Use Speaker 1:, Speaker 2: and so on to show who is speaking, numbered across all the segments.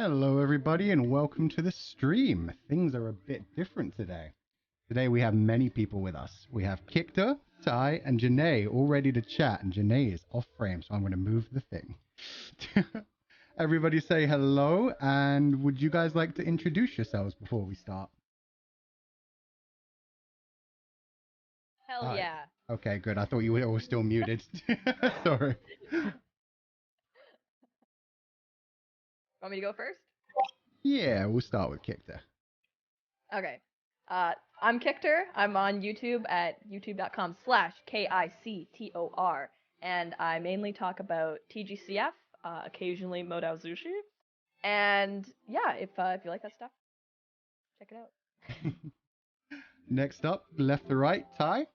Speaker 1: Hello everybody and welcome to the stream. Things are a bit different today. Today we have many people with us. We have Kictor, Ty, and Janae all ready to chat, and Janae is off frame, so I'm going to move the thing. Everybody say hello, and would you guys like to introduce yourselves before we start?
Speaker 2: Hell yeah.
Speaker 1: Okay, good. I thought you were all still muted. Sorry.
Speaker 2: Want me to go first?
Speaker 1: Yeah, we'll start with Kictor.
Speaker 2: Okay. I'm Kictor. I'm on YouTube at youtube.com/KICTOR. And I mainly talk about TGCF, occasionally Mo Dao Zu Shi. And yeah, if you like that stuff, check it out.
Speaker 1: Next up, left to right, Ty.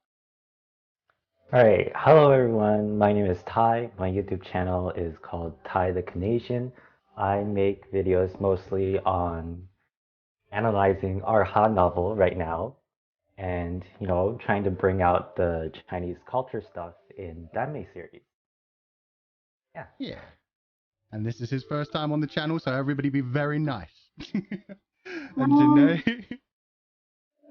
Speaker 3: Alright, hello everyone, my name is Ty. My YouTube channel is called Ty the Canadian. I make videos mostly on analyzing our hot novel right now and, trying to bring out the Chinese culture stuff in the anime series.
Speaker 1: Yeah. And this is his first time on the channel, so everybody be very nice. And Janae?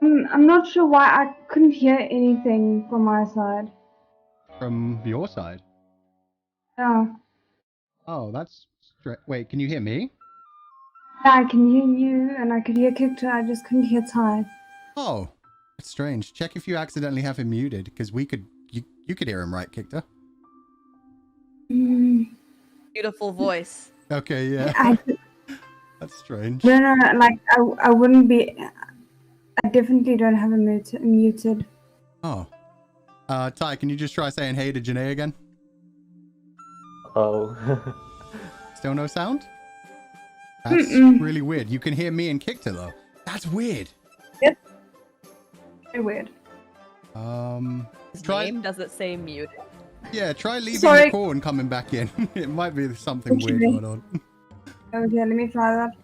Speaker 4: I'm not sure why I couldn't hear anything from my side.
Speaker 1: From your side?
Speaker 4: Yeah.
Speaker 1: Oh, that's straight. Wait, can you hear me?
Speaker 4: Yeah, I can hear you, and I could hear Kictor, I just couldn't hear Ty.
Speaker 1: Oh, that's strange. Check if you accidentally have him muted, because you could hear him, right, Kictor?
Speaker 2: Beautiful voice.
Speaker 1: Okay, yeah.
Speaker 4: I,
Speaker 1: That's strange.
Speaker 4: no, like, I wouldn't be... I definitely don't have a muted.
Speaker 1: Oh. Ty, can you just try saying hey to Janae again?
Speaker 3: Oh.
Speaker 1: Still no sound? That's really weird. You can hear me and Kictor, though. That's weird.
Speaker 4: Yep. Very weird.
Speaker 2: His name doesn't say mute.
Speaker 1: Yeah, try leaving the call and coming back in. It might be something weird going on.
Speaker 4: Okay, let me try that.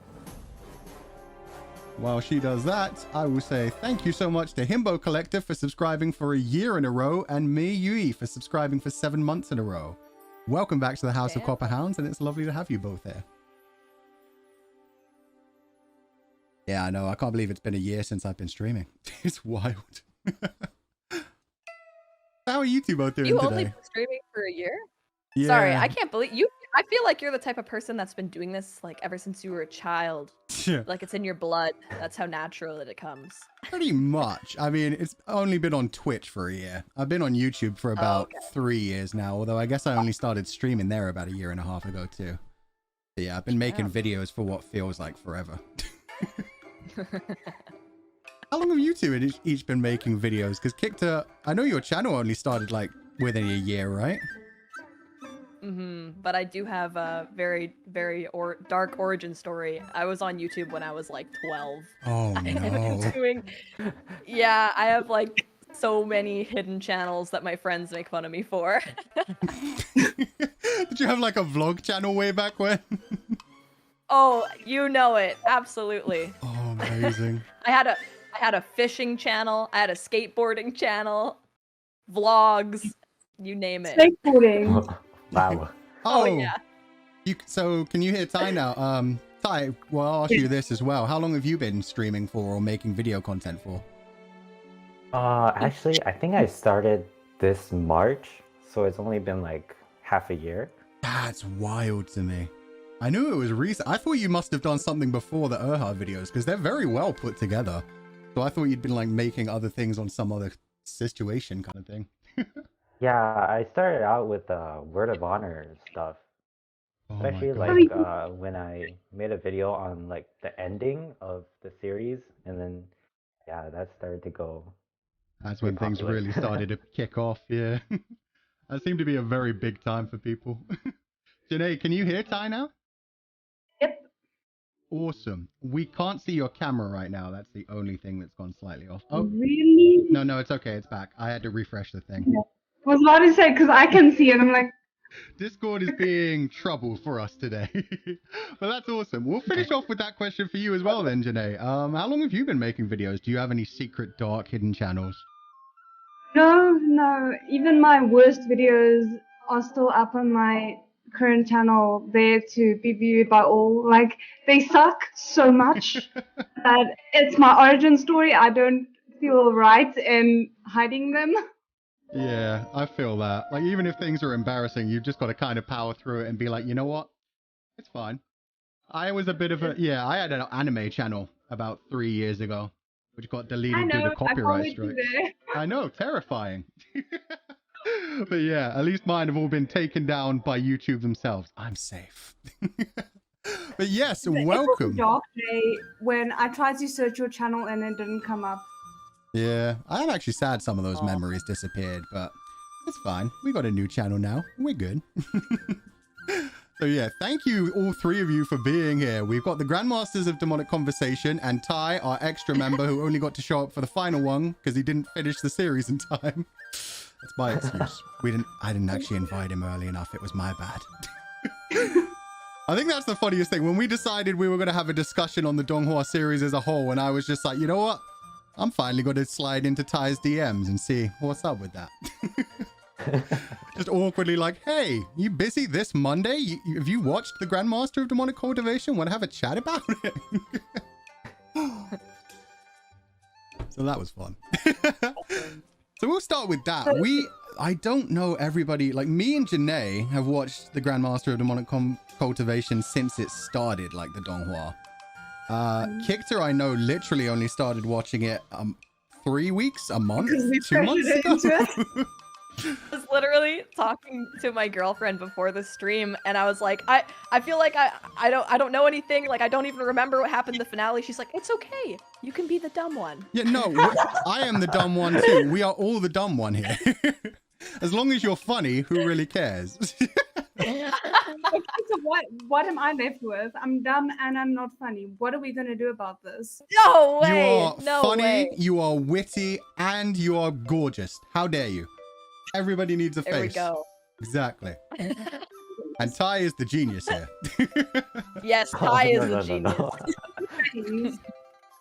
Speaker 1: While she does that, I will say thank you so much to Himbo Collective for subscribing for a year in a row, and me, Yui, for subscribing for 7 months in a row. Welcome back to the House of Copper Hounds, and it's lovely to have you both here. Yeah, I know. I can't believe it's been a year since I've been streaming. It's wild. How are you two both doing
Speaker 2: You
Speaker 1: today?
Speaker 2: only been streaming for a year?
Speaker 1: Yeah.
Speaker 2: Sorry, I can't believe you. I feel like you're the type of person that's been doing this like ever since you were a child.
Speaker 1: Yeah.
Speaker 2: Like it's in your blood. That's how natural that it comes.
Speaker 1: Pretty much. I mean, it's only been on Twitch for a year. I've been on YouTube for about 3 years now, although I guess I only started streaming there about 1.5 years ago too. But yeah, I've been making videos for what feels like forever. How long have you two each been making videos? Because Kictor, I know your channel only started like within a year, right?
Speaker 2: But I do have a very, very dark origin story. I was on YouTube when I was like 12.
Speaker 1: Oh no.
Speaker 2: Yeah, I have like so many hidden channels that my friends make fun of me for.
Speaker 1: Did you have like a vlog channel way back when?
Speaker 2: Oh, you know it. Absolutely.
Speaker 1: Oh, amazing.
Speaker 2: I had a fishing channel. I had a skateboarding channel. Vlogs. You name it.
Speaker 4: Skateboarding.
Speaker 3: Wow.
Speaker 2: Oh yeah.
Speaker 1: So can you hear Ty now? Ty, well, I'll ask you this as well. How long have you been streaming for or making video content for?
Speaker 3: Actually, I think I started this March, so it's only been like half a year.
Speaker 1: That's wild to me. I knew it was recent. I thought you must have done something before the Erha videos because they're very well put together. So I thought you'd been like making other things on some other situation kind of thing.
Speaker 3: Yeah, I started out with Word of Honor stuff.
Speaker 1: Oh
Speaker 3: Especially
Speaker 1: my
Speaker 3: like
Speaker 1: God.
Speaker 3: when I made a video on like the ending of the series, and then yeah, that started to go.
Speaker 1: That's when things really started to kick off. Yeah, that seemed to be a very big time for people. Janae, can you hear Ty now?
Speaker 4: Yep.
Speaker 1: Awesome. We can't see your camera right now. That's the only thing that's gone slightly off. Oh,
Speaker 4: really?
Speaker 1: No, it's okay. It's back. I had to refresh the thing.
Speaker 4: Yeah. I was about to say, because I can see it. I'm like...
Speaker 1: Discord is being trouble for us today. But that's awesome. We'll finish off with that question for you as well then, Janae. How long have you been making videos? Do you have any secret, dark, hidden channels?
Speaker 4: No. Even my worst videos are still up on my current channel there to be viewed by all. Like, they suck so much that it's my origin story. I don't feel right in hiding them.
Speaker 1: Yeah, I feel that. Like, even if things are embarrassing, you've just got to kind of power through it and be like, you know what? It's fine. I was a bit of a, yeah, I had an anime channel about 3 years ago, which got deleted due to copyright strikes. I know, terrifying. But yeah, at least mine have all been taken down by YouTube themselves. I'm safe. But yes, welcome.
Speaker 4: It was a dark day when I tried to search your channel and it didn't come up.
Speaker 1: Yeah, I'm actually sad some of those memories disappeared, but it's fine. We got a new channel now. We're good. So yeah, thank you all three of you for being here. We've got the Grandmasters of Demonic Conversation and Ty, our extra member who only got to show up for the final one because he didn't finish the series in time. That's my excuse. I didn't actually invite him early enough. It was my bad. I think that's the funniest thing. When we decided we were going to have a discussion on the Donghua series as a whole, and I was just like, you know what? I'm finally going to slide into Ty's DMs and see what's up with that. Just awkwardly like, hey, you busy this Monday? Have you watched the Grandmaster of Demonic Cultivation? Want to have a chat about it? So that was fun. So we'll start with that. I don't know everybody, like me and Janae have watched the Grandmaster of Demonic Cultivation since it started, like the Donghua. Kictor, I know, literally only started watching it 3 weeks, a month, 2 months ago.
Speaker 2: I was literally talking to my girlfriend before the stream, and I was like, I feel like I don't know anything. Like, I don't even remember what happened in the finale. She's like, it's okay. You can be the dumb one.
Speaker 1: Yeah, no, I am the dumb one too. We are all the dumb one here. As long as you're funny, who really cares?
Speaker 4: Okay, so what am I left with? I'm dumb and I'm not funny. What are we gonna do about this?
Speaker 2: No way.
Speaker 1: You are
Speaker 2: no
Speaker 1: funny,
Speaker 2: way.
Speaker 1: you are witty, and you are gorgeous. How dare you? Everybody needs a face.
Speaker 2: There we go.
Speaker 1: Exactly. And Ty is the genius here.
Speaker 2: Yes, Ty is the genius.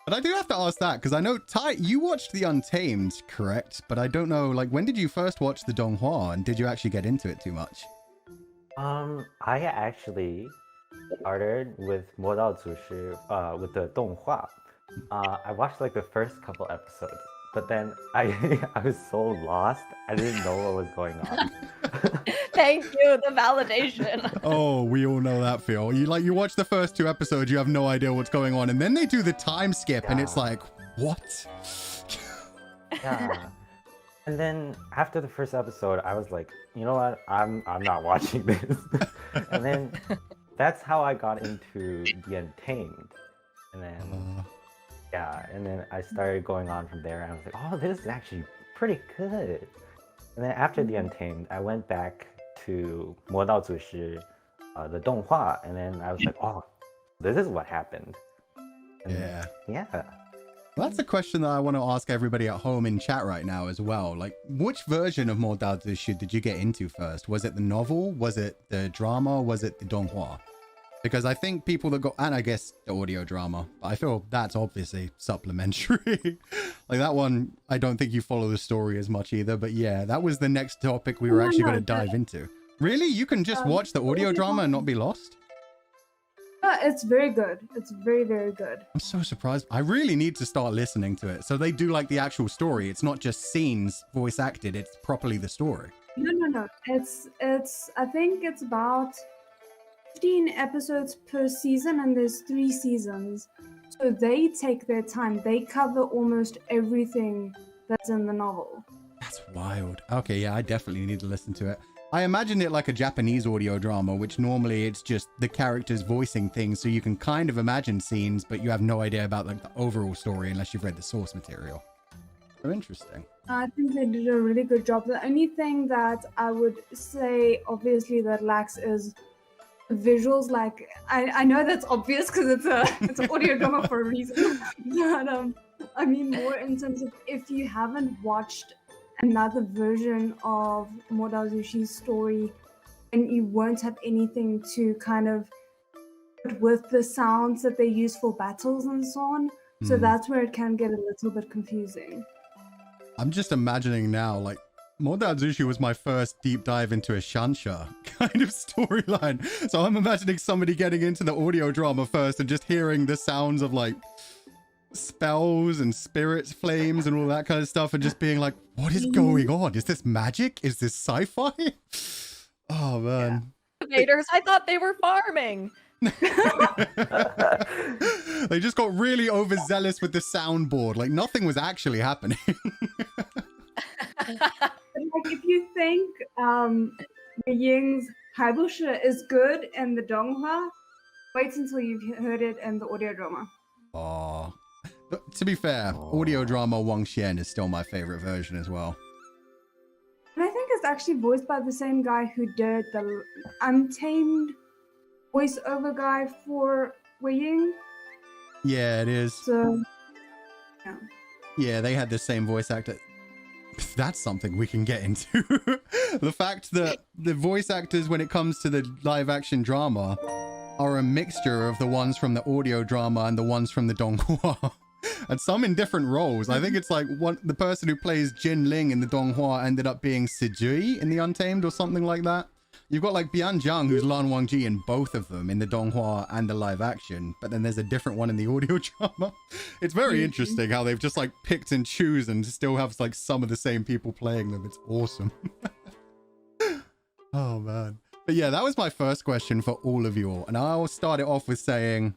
Speaker 1: But I do have to ask that, because I know, Ty, you watched The Untamed, correct? But I don't know, like, when did you first watch the Donghua, and did you actually get into it too much?
Speaker 3: I actually started with Mo Dao Zu Shi, with the Donghua. I watched like the first couple episodes, but then I was so lost, I didn't know what was going on.
Speaker 2: Thank you, the validation.
Speaker 1: Oh, we all know that feel. You watch the first 2 episodes, you have no idea what's going on, and then they do the time skip, and it's like, what?
Speaker 3: Yeah. And then after the first episode, I was like, you know what? I'm not watching this. And then that's how I got into The Untamed. And then yeah, and then I started going on from there, and I was like, oh, this is actually pretty good. And then after The Untamed, I went back to Mo Dao Zu Shi, the Donghua, and then I was like, oh, this is what happened. And yeah.
Speaker 1: Well, that's a question that I want to ask everybody at home in chat right now as well. Like, which version of Mo Dao Zu Shi did you get into first? Was it the novel? Was it the drama? Was it the Donghua? Because I think people that got, and I guess the audio drama, but I feel that's obviously supplementary. Like that one, I don't think you follow the story as much either, but yeah, that was the next topic we were actually going to dive into. Really? You can just watch the audio drama and not be lost?
Speaker 4: It's very good. It's very, very good.
Speaker 1: I'm so surprised. I really need to start listening to it. So they do like the actual story. It's not just scenes voice acted. It's properly the story.
Speaker 4: No. It's I think it's about 15 episodes per season, and there's 3 seasons. So they take their time. They cover almost everything that's in the novel.
Speaker 1: That's wild. Okay, yeah, I definitely need to listen to it. I imagine it like a Japanese audio drama, which normally it's just the characters voicing things, so you can kind of imagine scenes, but you have no idea about like the overall story unless you've read the source material. So interesting.
Speaker 4: I think they did a really good job. The only thing that I would say, obviously, that lacks is visuals. Like, I know that's obvious because it's an audio drama for a reason. But I mean more in terms of if you haven't watched another version of Mo Dao Zu Shi's story, and you won't have anything to kind of put with the sounds that they use for battles and so on. So that's where it can get a little bit confusing.
Speaker 1: I'm just imagining now, like, Mo Dao Zu Shi was my first deep dive into a shansha kind of storyline. So I'm imagining somebody getting into the audio drama first and just hearing the sounds of like spells and spirits, flames and all that kind of stuff and just being like, what is going on? Is this magic? Is this sci-fi? Oh man.
Speaker 2: Invaders, I thought they were farming.
Speaker 1: They just got really overzealous with the soundboard. Like nothing was actually happening.
Speaker 4: Like if you think Ying's Haibusha is good in the Donghua, wait until you've heard it in the audio drama.
Speaker 1: Oh, but to be fair, audio drama WANGXIAN is still my favorite version as well.
Speaker 4: And I think it's actually voiced by the same guy who did the Untamed voiceover guy for Wei Ying.
Speaker 1: Yeah, it is.
Speaker 4: So, yeah.
Speaker 1: Yeah, they had the same voice actor. That's something we can get into. The fact that the voice actors, when it comes to the live action drama, are a mixture of the ones from the audio drama and the ones from the Donghua. And some in different roles. I think it's like the person who plays Jin Ling in the Donghua ended up being Sijui in the Untamed or something like that. You've got like Bian Zhang, who's Lan Wangji in both of them, in the Donghua and the live action, but then there's a different one in the audio drama. It's very interesting how they've just like picked and choose and still have like some of the same people playing them. It's awesome. Oh man. But yeah, that was my first question for all of you all. And I'll start it off with saying,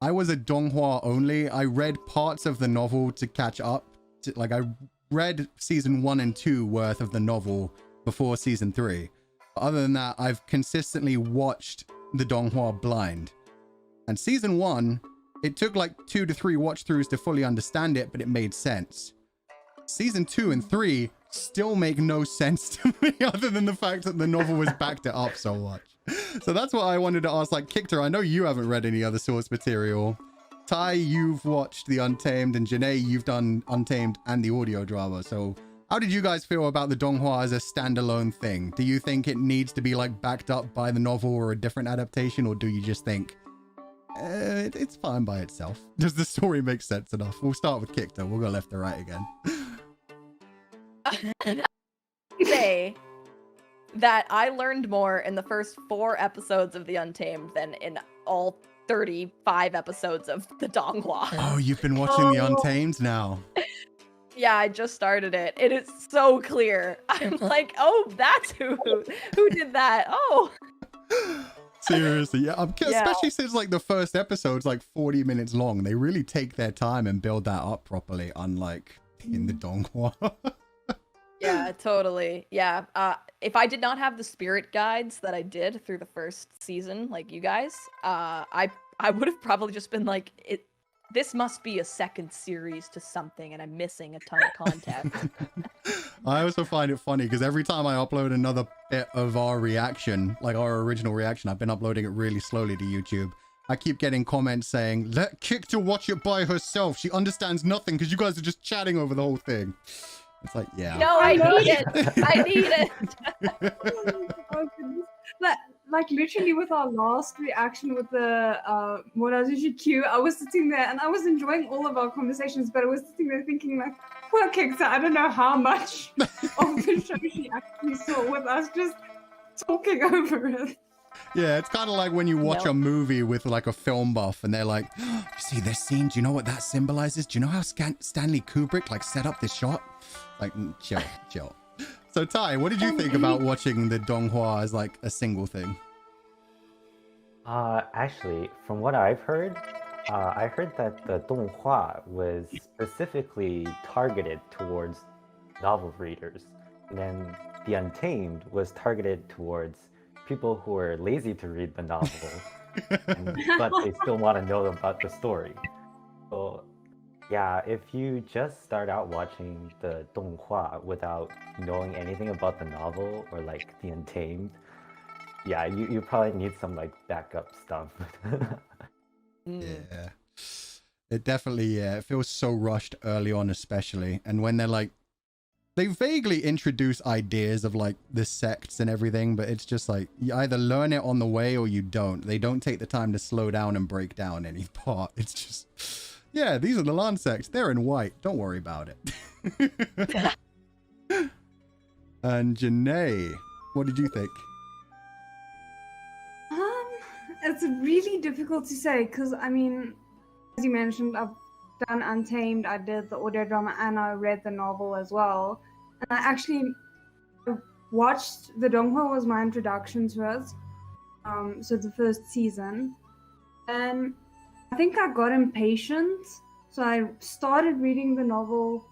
Speaker 1: I was a Donghua only. I read parts of the novel to catch up. Like I read season 1 and 2 worth of the novel before season 3. Other than that, I've consistently watched the Donghua blind. And season 1, it took like 2 to 3 watch throughs to fully understand it, but it made sense. Season 2 and 3 still make no sense to me other than the fact that the novel was backed it up so much. So that's what I wanted to ask. Like, Kictor, I know you haven't read any other source material. Ty, you've watched the Untamed, and Janae, you've done Untamed and the audio drama. So how did you guys feel about the Donghua as a standalone thing? Do you think it needs to be like backed up by the novel or a different adaptation, or do you just think it's fine by itself? Does the story make sense enough? We'll start with Kictor. We'll go left to right again.
Speaker 2: Say that I learned more in the first 4 episodes of The Untamed than in all 35 episodes of the Donghua.
Speaker 1: Oh, you've been watching the Untamed now.
Speaker 2: Yeah, I just started it. It is so clear. I'm like, oh, that's who did that. Oh.
Speaker 1: Seriously, yeah. Especially since like the first episode's like 40 minutes long. They really take their time and build that up properly, unlike in the Donghua.
Speaker 2: Yeah, totally. Yeah. If I did not have the spirit guides that I did through the first season, like you guys, I would have probably just been like, this must be a second series to something, and I'm missing a ton of content.
Speaker 1: I also find it funny because every time I upload another bit of our reaction, like our original reaction, I've been uploading it really slowly to YouTube. I keep getting comments saying, let Kictor watch it by herself. She understands nothing because you guys are just chatting over the whole thing. It's like, yeah.
Speaker 2: No, I need it. I need it.
Speaker 4: Oh, goodness. Like literally with our last reaction with the Mo Dao Zu Shi Q, I was sitting there and I was enjoying all of our conversations, but I was sitting there thinking like, poor Kictor, I don't know how much of the show she actually saw with us just talking over it.
Speaker 1: Yeah, it's kind of like when you watch a movie with like a film buff and they're like, oh, you see this scene? Do you know what that symbolizes? Do you know how Stanley Kubrick like set up this shot? Like, chill. So Ty, what did you think about watching the Donghua as like a single thing?
Speaker 3: Actually, from what I've heard, I heard that the Donghua was specifically targeted towards novel readers, and then the Untamed was targeted towards people who are lazy to read the novel, but they still want to know about the story. So yeah, if you just start out watching the Donghua without knowing anything about the novel or like the Untamed, yeah, you probably need some like backup stuff.
Speaker 1: Yeah, it definitely, it feels so rushed early on, especially. And when they're like, they vaguely introduce ideas of like the sects and everything, but it's just like, you either learn it on the way or you don't. They don't take the time to slow down and break down any part. It's just, yeah, these are the Lan sects. They're in white. Don't worry about it. And Janae, what did you think?
Speaker 4: It's really difficult to say because, I mean, as you mentioned, I've done Untamed, I did the audio drama, and I read the novel as well. And I actually watched, the Donghua was my introduction to it, so the first season. And I think I got impatient, so I started reading the novel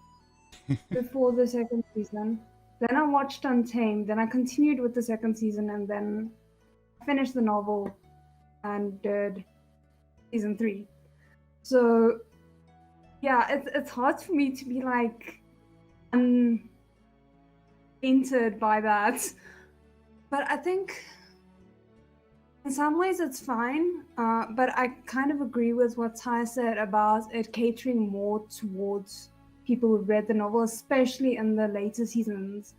Speaker 4: before the second season. Then I watched Untamed, then I continued with the second season, and then I finished the novel and did season 3. So yeah, it's hard for me to be like entered by that, but I think in some ways it's fine, but I kind of agree with what Ty said about it catering more towards people who read the novel, especially in the later seasons.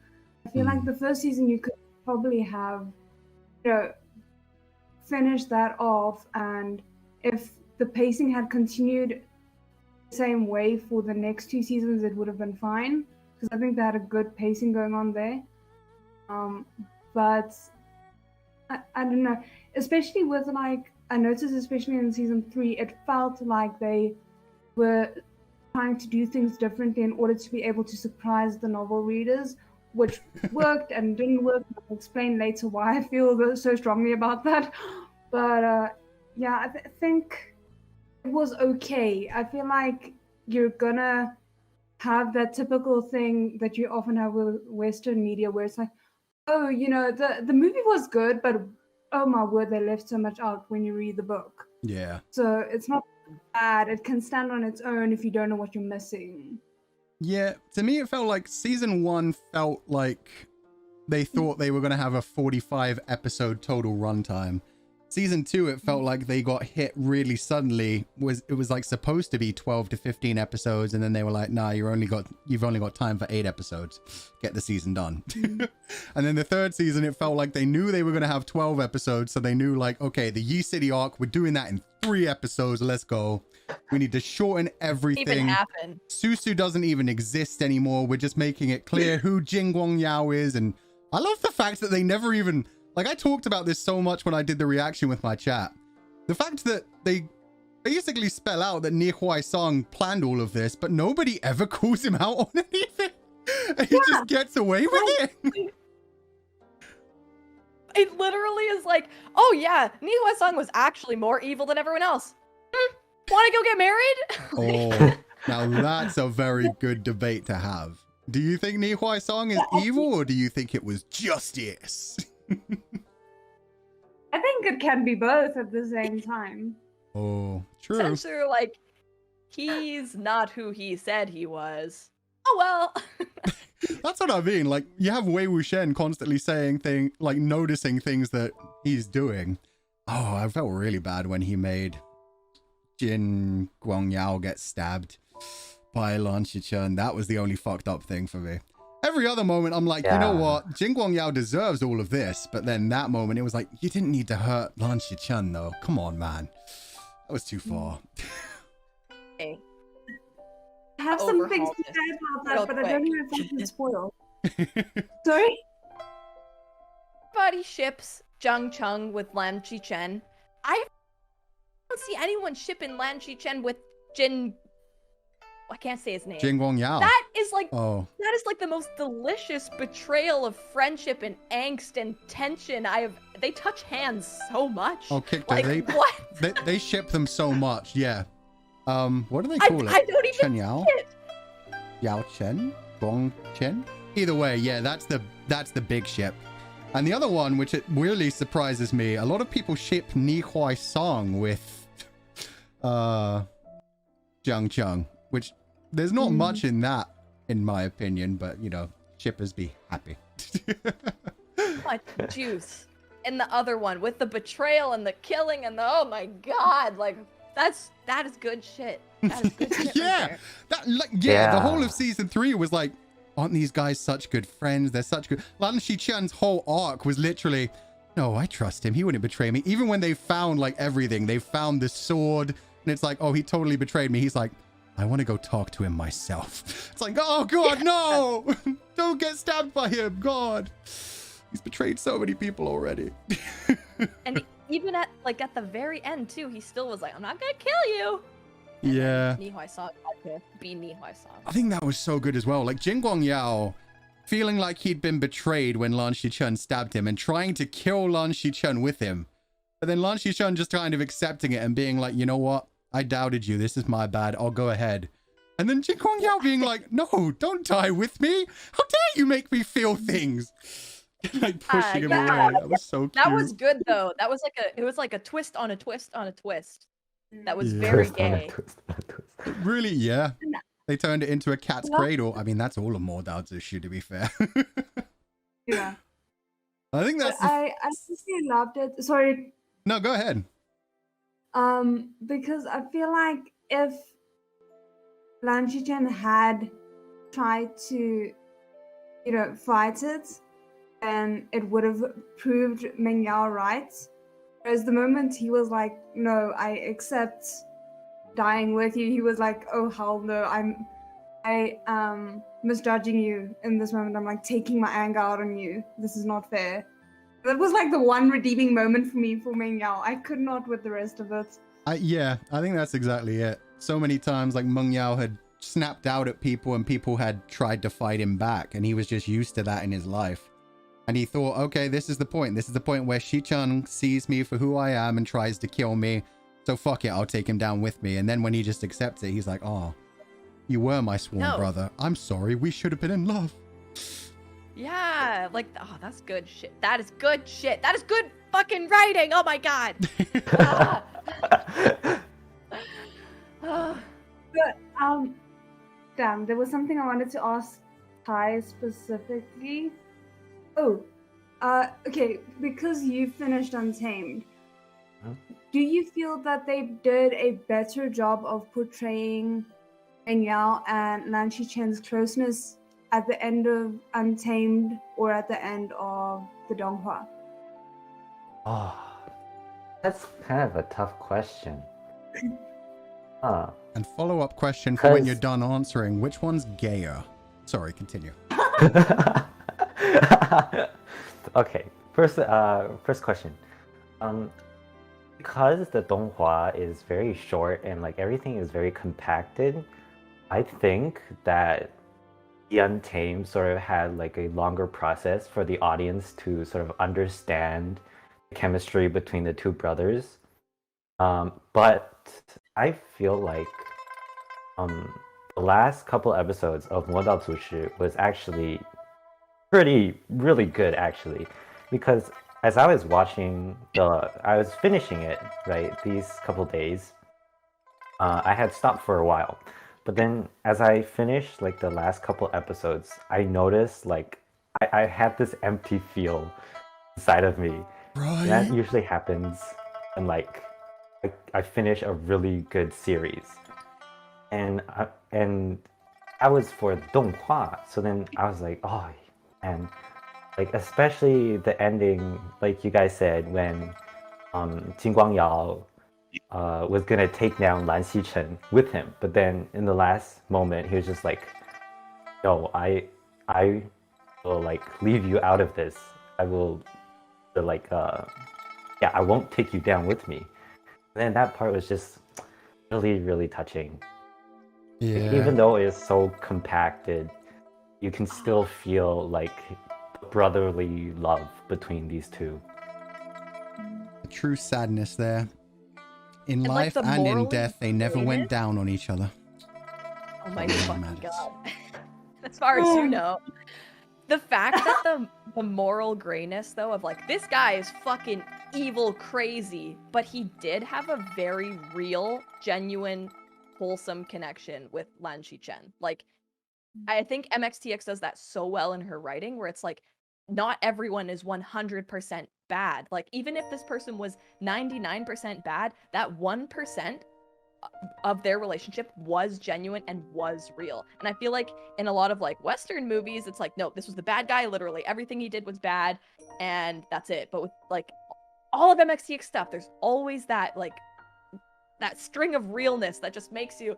Speaker 4: I feel like the first season you could probably have, finished that off, and if the pacing had continued the same way for the next 2 seasons, it would have been fine, because I think they had a good pacing going on there. But I don't know, especially with, like, I noticed especially in season 3, it felt like they were trying to do things differently in order to be able to surprise the novel readers, which worked and didn't work. I'll explain later why I feel so strongly about that. But yeah, I think it was okay. I feel like you're gonna have that typical thing that you often have with Western media where it's like, oh, the movie was good, but oh my word, they left so much out when you read the book.
Speaker 1: Yeah.
Speaker 4: So it's not bad. It can stand on its own if you don't know what you're missing.
Speaker 1: Yeah, to me it felt like season 1 felt like they thought they were going to have a 45 episode total runtime. Season 2, it felt like they got hit really suddenly. It was like supposed to be 12 to 15 episodes, and then they were like, nah, you've only got time for 8 episodes. Get the season done. And then the third season, it felt like they knew they were going to have 12 episodes, so they knew, like, okay, the Yi City arc, we're doing that in 3 episodes, let's go. We need to shorten everything.
Speaker 2: Even happen.
Speaker 1: Susu doesn't even exist anymore. We're just making it clear who Jing Guangyao is. And I love the fact that they never even, like, I talked about this so much when I did the reaction with my chat. The fact that they basically spell out that Ni Huai Song planned all of this, but nobody ever calls him out on anything. And he just gets away with it.
Speaker 2: It literally is like, oh yeah, Ni Huai Song was actually more evil than everyone else. Want to go get married?
Speaker 1: Oh, now that's a very good debate to have. Do you think Ni Huai Song is evil, or do you think it was justice?
Speaker 4: I think it can be both at the same time.
Speaker 1: Oh, true.
Speaker 2: Essentially, like, he's not who he said he was. Oh well.
Speaker 1: That's what I mean. Like, you have Wei Wuxian constantly saying things, like noticing things that he's doing. Oh, I felt really bad when he made Jin Guangyao get stabbed by Lan Shichen. That was the only fucked up thing for me. Every other moment, I'm like, you know what? Jin Guangyao deserves all of this. But then that moment, it was like, you didn't need to hurt Lan Shichen, though. Come on, man. That was too far.
Speaker 2: Okay.
Speaker 4: I have some things to say about that, but I don't know if I can spoil. Sorry?
Speaker 2: Everybody ships Zhang Cheng with Lan Shichen. I don't see anyone shipping Lan Shichen with Jin. I can't say his name.
Speaker 1: Jin Guangyao.
Speaker 2: That is like
Speaker 1: that
Speaker 2: is like the most delicious betrayal of friendship and angst and tension I have. They touch hands so much.
Speaker 1: Oh, Kictor,
Speaker 2: like, what?
Speaker 1: They ship them so much. Yeah. What do they call it?
Speaker 2: I don't even
Speaker 1: Chen Yao? Yao Chen? Gong Chen? Either way, yeah, that's the big ship. And the other one, which it weirdly surprises me, a lot of people ship Ni Huai Song with Zhang Cheng, which there's not much in that, in my opinion, but you know, shippers be happy.
Speaker 2: Much juice. And the other one with the betrayal and the killing and the, oh my god, like that is good shit. That is good shit.
Speaker 1: Yeah,
Speaker 2: right
Speaker 1: the whole of season 3 was like, aren't these guys such good friends? They're such good. Lan Shiqian's whole arc was literally, no, I trust him. He wouldn't betray me. Even when they found like everything, they found the sword, and it's like, oh, he totally betrayed me. He's like, I want to go talk to him myself. It's like, oh God, no! Don't get stabbed by him, God! He's betrayed so many people already.
Speaker 2: And even at the very end too, he still was like, I'm not gonna kill you. And
Speaker 1: yeah.
Speaker 2: Nihoi Song had to be Nihoi Song.
Speaker 1: I think that was so good as well. Like Jin Guangyao feeling like he'd been betrayed when Lan Shichen stabbed him and trying to kill Lan Shichen with him. But then Lan Shichen just kind of accepting it and being like, you know what? I doubted you. This is my bad. I'll go ahead. And then Jin Guangyao being like, no, don't die with me. How dare you make me feel things? Like pushing him away. That was so cute.
Speaker 2: That was good though. That was it was like a twist on a twist on a twist. That was very gay.
Speaker 1: Really, yeah. They turned it into a cat's cradle. I mean, that's all of Mo Dao Zu Shi, to be fair.
Speaker 4: Yeah.
Speaker 1: I think that's.
Speaker 4: I honestly loved it. Sorry.
Speaker 1: No, go ahead.
Speaker 4: Because I feel like if Lan Shichen had tried to, fight it, then it would have proved Meng Yao right. Whereas the moment he was like, no, I accept dying with you, he was like, oh hell no, I misjudging you in this moment. I'm like taking my anger out on you. This is not fair. That was like the one redeeming moment for me for Meng Yao. I could not with the rest of it.
Speaker 1: Yeah, I think that's exactly it. So many times like Meng Yao had snapped out at people and people had tried to fight him back and he was just used to that in his life. And he thought, okay, this is the point. This is the point where Shichen sees me for who I am and tries to kill me. So fuck it, I'll take him down with me. And then when he just accepts it, he's like, oh, you were my sworn brother. I'm sorry, we should have been in love.
Speaker 2: Yeah, like, oh, that's good shit. That is good shit. That is good fucking writing. Oh my god.
Speaker 4: But damn, there was something I wanted to ask Ty specifically. Oh, okay, because you finished Untamed, do you feel that they did a better job of portraying Meng Yao and Lan Shichen's closeness at the end of Untamed or at the end of the Donghua?
Speaker 3: Oh, that's kind of a tough question.
Speaker 1: And follow-up question for when you're done answering, which one's gayer? Sorry, continue.
Speaker 3: Okay, first question. Because the Donghua is very short and like everything is very compacted, I think that the Untamed sort of had like a longer process for the audience to sort of understand the chemistry between the two brothers. But I feel like the last couple episodes of Mo Dao Zu Shi was actually really good actually, because as I was watching I was finishing it, right, these couple days, I had stopped for a while, but then as I finished like the last couple episodes, I noticed like I had this empty feel inside of me.
Speaker 1: Right.
Speaker 3: That usually happens and like I finish a really good series, and I was for Donghua, so then I was like, oh. And like especially the ending, like you guys said, when Jin Guangyao was gonna take down Lan Xichen with him, but then in the last moment he was just like, no, I will like leave you out of this. I will like yeah, I won't take you down with me. And then that part was just really touching.
Speaker 1: Yeah.
Speaker 3: Like, even though it's so compacted, you can still feel like brotherly love between these two.
Speaker 1: True sadness there. In
Speaker 2: And,
Speaker 1: life
Speaker 2: like, the
Speaker 1: and in
Speaker 2: morally
Speaker 1: death, they never went
Speaker 2: graded?
Speaker 1: down on each other.
Speaker 2: Oh my
Speaker 1: Really
Speaker 2: fucking
Speaker 1: matters.
Speaker 2: god. As far as you know. The fact that the moral grayness though of like, this guy is fucking evil crazy, but he did have a very real, genuine, wholesome connection with Lan Shichen. Like, I think MXTX does that so well in her writing, where it's like, not everyone is 100% bad. Like, even if this person was 99% bad, that 1% of their relationship was genuine and was real. And I feel like in a lot of like Western movies, it's like, no, this was the bad guy, literally everything he did was bad, and that's it. But with like all of MXTX stuff, there's always that like that string of realness that just makes you,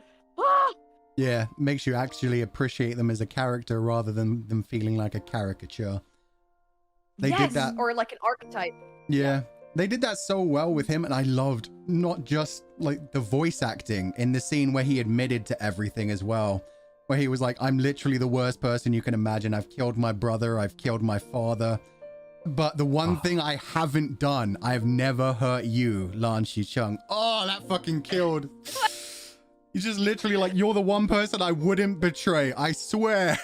Speaker 1: Yeah, makes you actually appreciate them as a character rather than them feeling like a caricature. They
Speaker 2: yes,
Speaker 1: did that.
Speaker 2: or like an archetype.
Speaker 1: Yeah, they did that so well with him, and I loved not just like the voice acting in the scene where he admitted to everything as well, where he was like, I'm literally the worst person you can imagine. I've killed my brother, I've killed my father, but the one thing I haven't done, I've never hurt you, Lan Shicheng. Oh, that fucking killed. He's just literally like, you're the one person I wouldn't betray, I swear.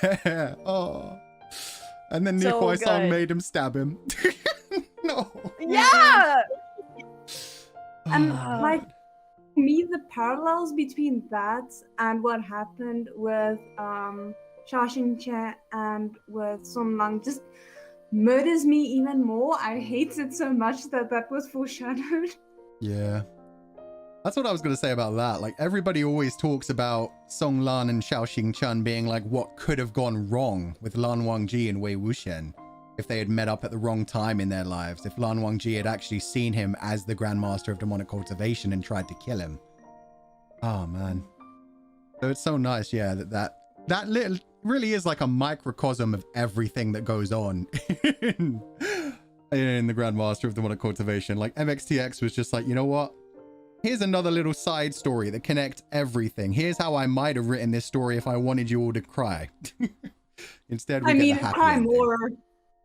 Speaker 1: Oh. And then
Speaker 2: So
Speaker 1: Nikwai Song
Speaker 2: good.
Speaker 1: made him stab him. No.
Speaker 2: Yeah.
Speaker 4: And
Speaker 1: Oh,
Speaker 4: like me, the parallels between that and what happened with Sha Xingqian and with Sun Lang just murders me even more. I hate it so much that that was foreshadowed.
Speaker 1: yeah. That's what I was going to say about that. Like, everybody always talks about Song Lan and Xiao Xingchen being like what could have gone wrong with Lan Wangji and Wei Wuxian if they had met up at the wrong time in their lives, if Lan Wangji had actually seen him as the Grand Master of Demonic Cultivation and tried to kill him. Oh, man. So it's so nice, yeah, that little really is like a microcosm of everything that goes on in the Grand Master of Demonic Cultivation. Like, MXTX was just like, you know what? Here's another little side story that connects everything. Here's how I might have written this story if I wanted you all to cry. Instead, we
Speaker 4: I
Speaker 1: get
Speaker 4: mean,
Speaker 1: the happy
Speaker 4: cry
Speaker 1: ending.
Speaker 4: more.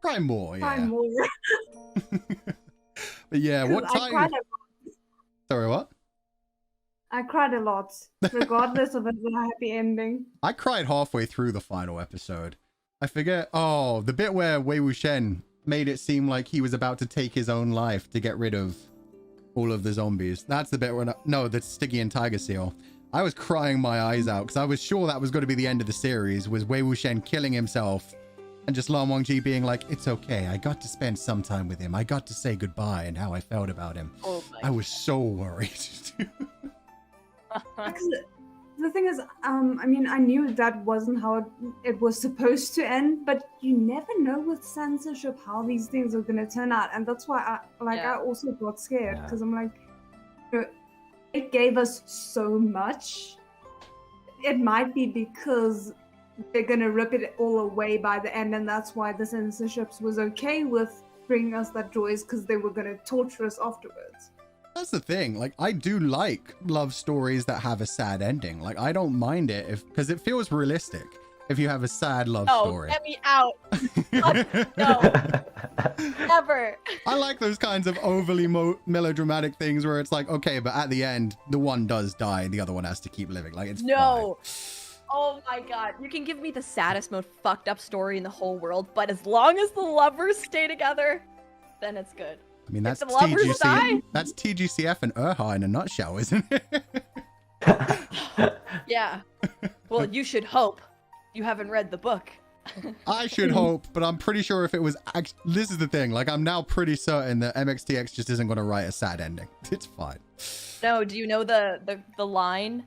Speaker 1: Cry more, yeah.
Speaker 4: Cry more.
Speaker 1: But yeah, what
Speaker 4: 'Cause
Speaker 1: time?
Speaker 4: I cried a lot.
Speaker 1: Sorry, what?
Speaker 4: I cried a lot, regardless of it was a happy ending.
Speaker 1: I cried halfway through the final episode. I forget. Oh, the bit where Wei Wuxian made it seem like he was about to take his own life to get rid of all of the zombies. That's the bit where no, the Stygian tiger seal. I was crying my eyes out because I was sure that was going to be the end of the series, was Wei Wuxian killing himself and just Lan Wangji being like, it's okay, I got to spend some time with him, I got to say goodbye and how I felt about him.
Speaker 2: Oh
Speaker 1: I was so worried.
Speaker 4: Because the thing is, I mean, I knew that wasn't how it was supposed to end, but you never know with censorship how these things are going to turn out, and that's why I also got scared because I'm like, you know, it gave us so much. It might be because they're going to rip it all away by the end, and that's why the censorship was okay with bringing us that joys, because they were going to torture us afterwards.
Speaker 1: That's the thing. Like, I do like love stories that have a sad ending. Like, I don't mind it because it feels realistic if you have a sad love story.
Speaker 2: Oh, get me out. No. Never.
Speaker 1: I like those kinds of overly melodramatic things where it's like, okay, but at the end, the one does die and the other one has to keep living. Like, it's
Speaker 2: No. Oh my god. You can give me the saddest, most fucked up story in the whole world, but as long as the lovers stay together, then it's good.
Speaker 1: I mean, that's
Speaker 2: the lovers die?
Speaker 1: That's TGCF and Urha in a nutshell, isn't it?
Speaker 2: Yeah. Well, you should hope. You haven't read the book.
Speaker 1: I should hope, but I'm pretty sure if it was... This is the thing. Like, I'm now pretty certain that MXTX just isn't going to write a sad ending. It's fine.
Speaker 2: No, do you know the line?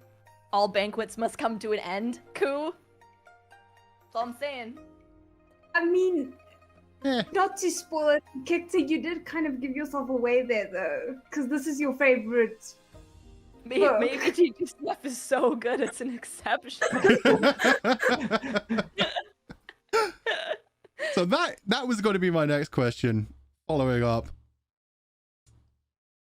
Speaker 2: All banquets must come to an end, Koo? That's all I'm saying.
Speaker 4: I mean,
Speaker 1: Eh.
Speaker 4: not to spoil it, Kictor, you did kind of give yourself away there, though, because this is your favorite.
Speaker 2: Maybe
Speaker 4: Book.
Speaker 2: TGCF is so good, it's an exception.
Speaker 1: So that was going to be my next question. Following up.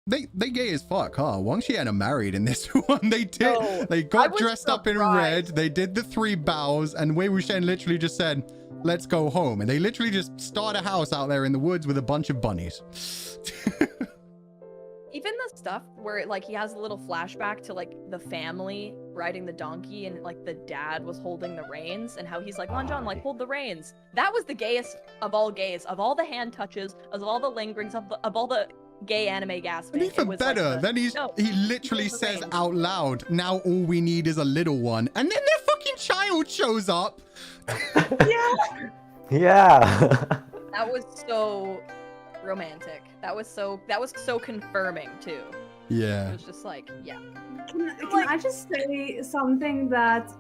Speaker 1: They gay as fuck, huh? WANGXIAN are married in this one. They did.
Speaker 2: No,
Speaker 1: They
Speaker 2: I
Speaker 1: got
Speaker 2: was
Speaker 1: dressed up in
Speaker 2: surprised.
Speaker 1: red. They did the 3 bows, and Wei Wuxian literally just said, "Let's go home." And they literally just start a house out there in the woods with a bunch of bunnies.
Speaker 2: Even the stuff where like he has a little flashback to like the family riding the donkey and like the dad was holding the reins and how he's like, Lanjan, like hold the reins. That was the gayest of all gays, of all the hand touches, of all the lingerings, of all the gay anime gasping.
Speaker 1: And even
Speaker 2: It was
Speaker 1: better,
Speaker 2: like
Speaker 1: then he literally
Speaker 2: hold the
Speaker 1: says
Speaker 2: reins.
Speaker 1: out loud, "Now all we need is a little one," and then their fucking child shows up.
Speaker 3: Yeah.
Speaker 2: That was so romantic. That was so confirming too. It
Speaker 1: Yeah.
Speaker 2: was just like, yeah.
Speaker 4: Can I just say something that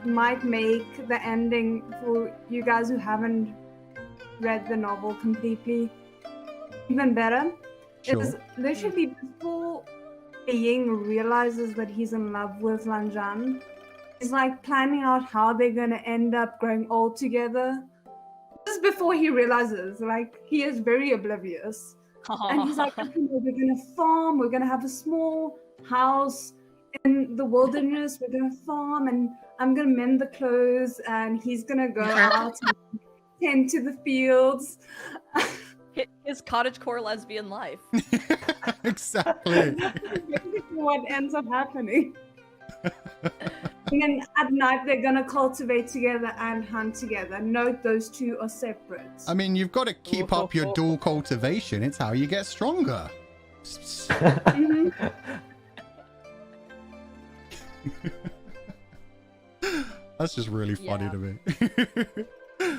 Speaker 4: might make the ending for you guys who haven't read the novel completely even better?
Speaker 1: Sure.
Speaker 4: Is literally before Ying realizes that he's in love with Lanjan, He's like planning out how they're gonna end up growing old together. This is before he realizes, like, he is very oblivious. And he's like, okay, we're gonna farm, we're gonna have a small house in the wilderness, we're gonna farm, and I'm gonna mend the clothes, and he's gonna go out and tend to the fields.
Speaker 2: His cottagecore lesbian life.
Speaker 1: Exactly.
Speaker 4: What ends up happening. And then at night they're gonna cultivate together and hunt together. Note those two are separate.
Speaker 1: I mean, you've got to keep up your dual cultivation. It's how you get stronger.
Speaker 4: Mhm.
Speaker 1: That's just really funny
Speaker 2: Yeah.
Speaker 1: to me.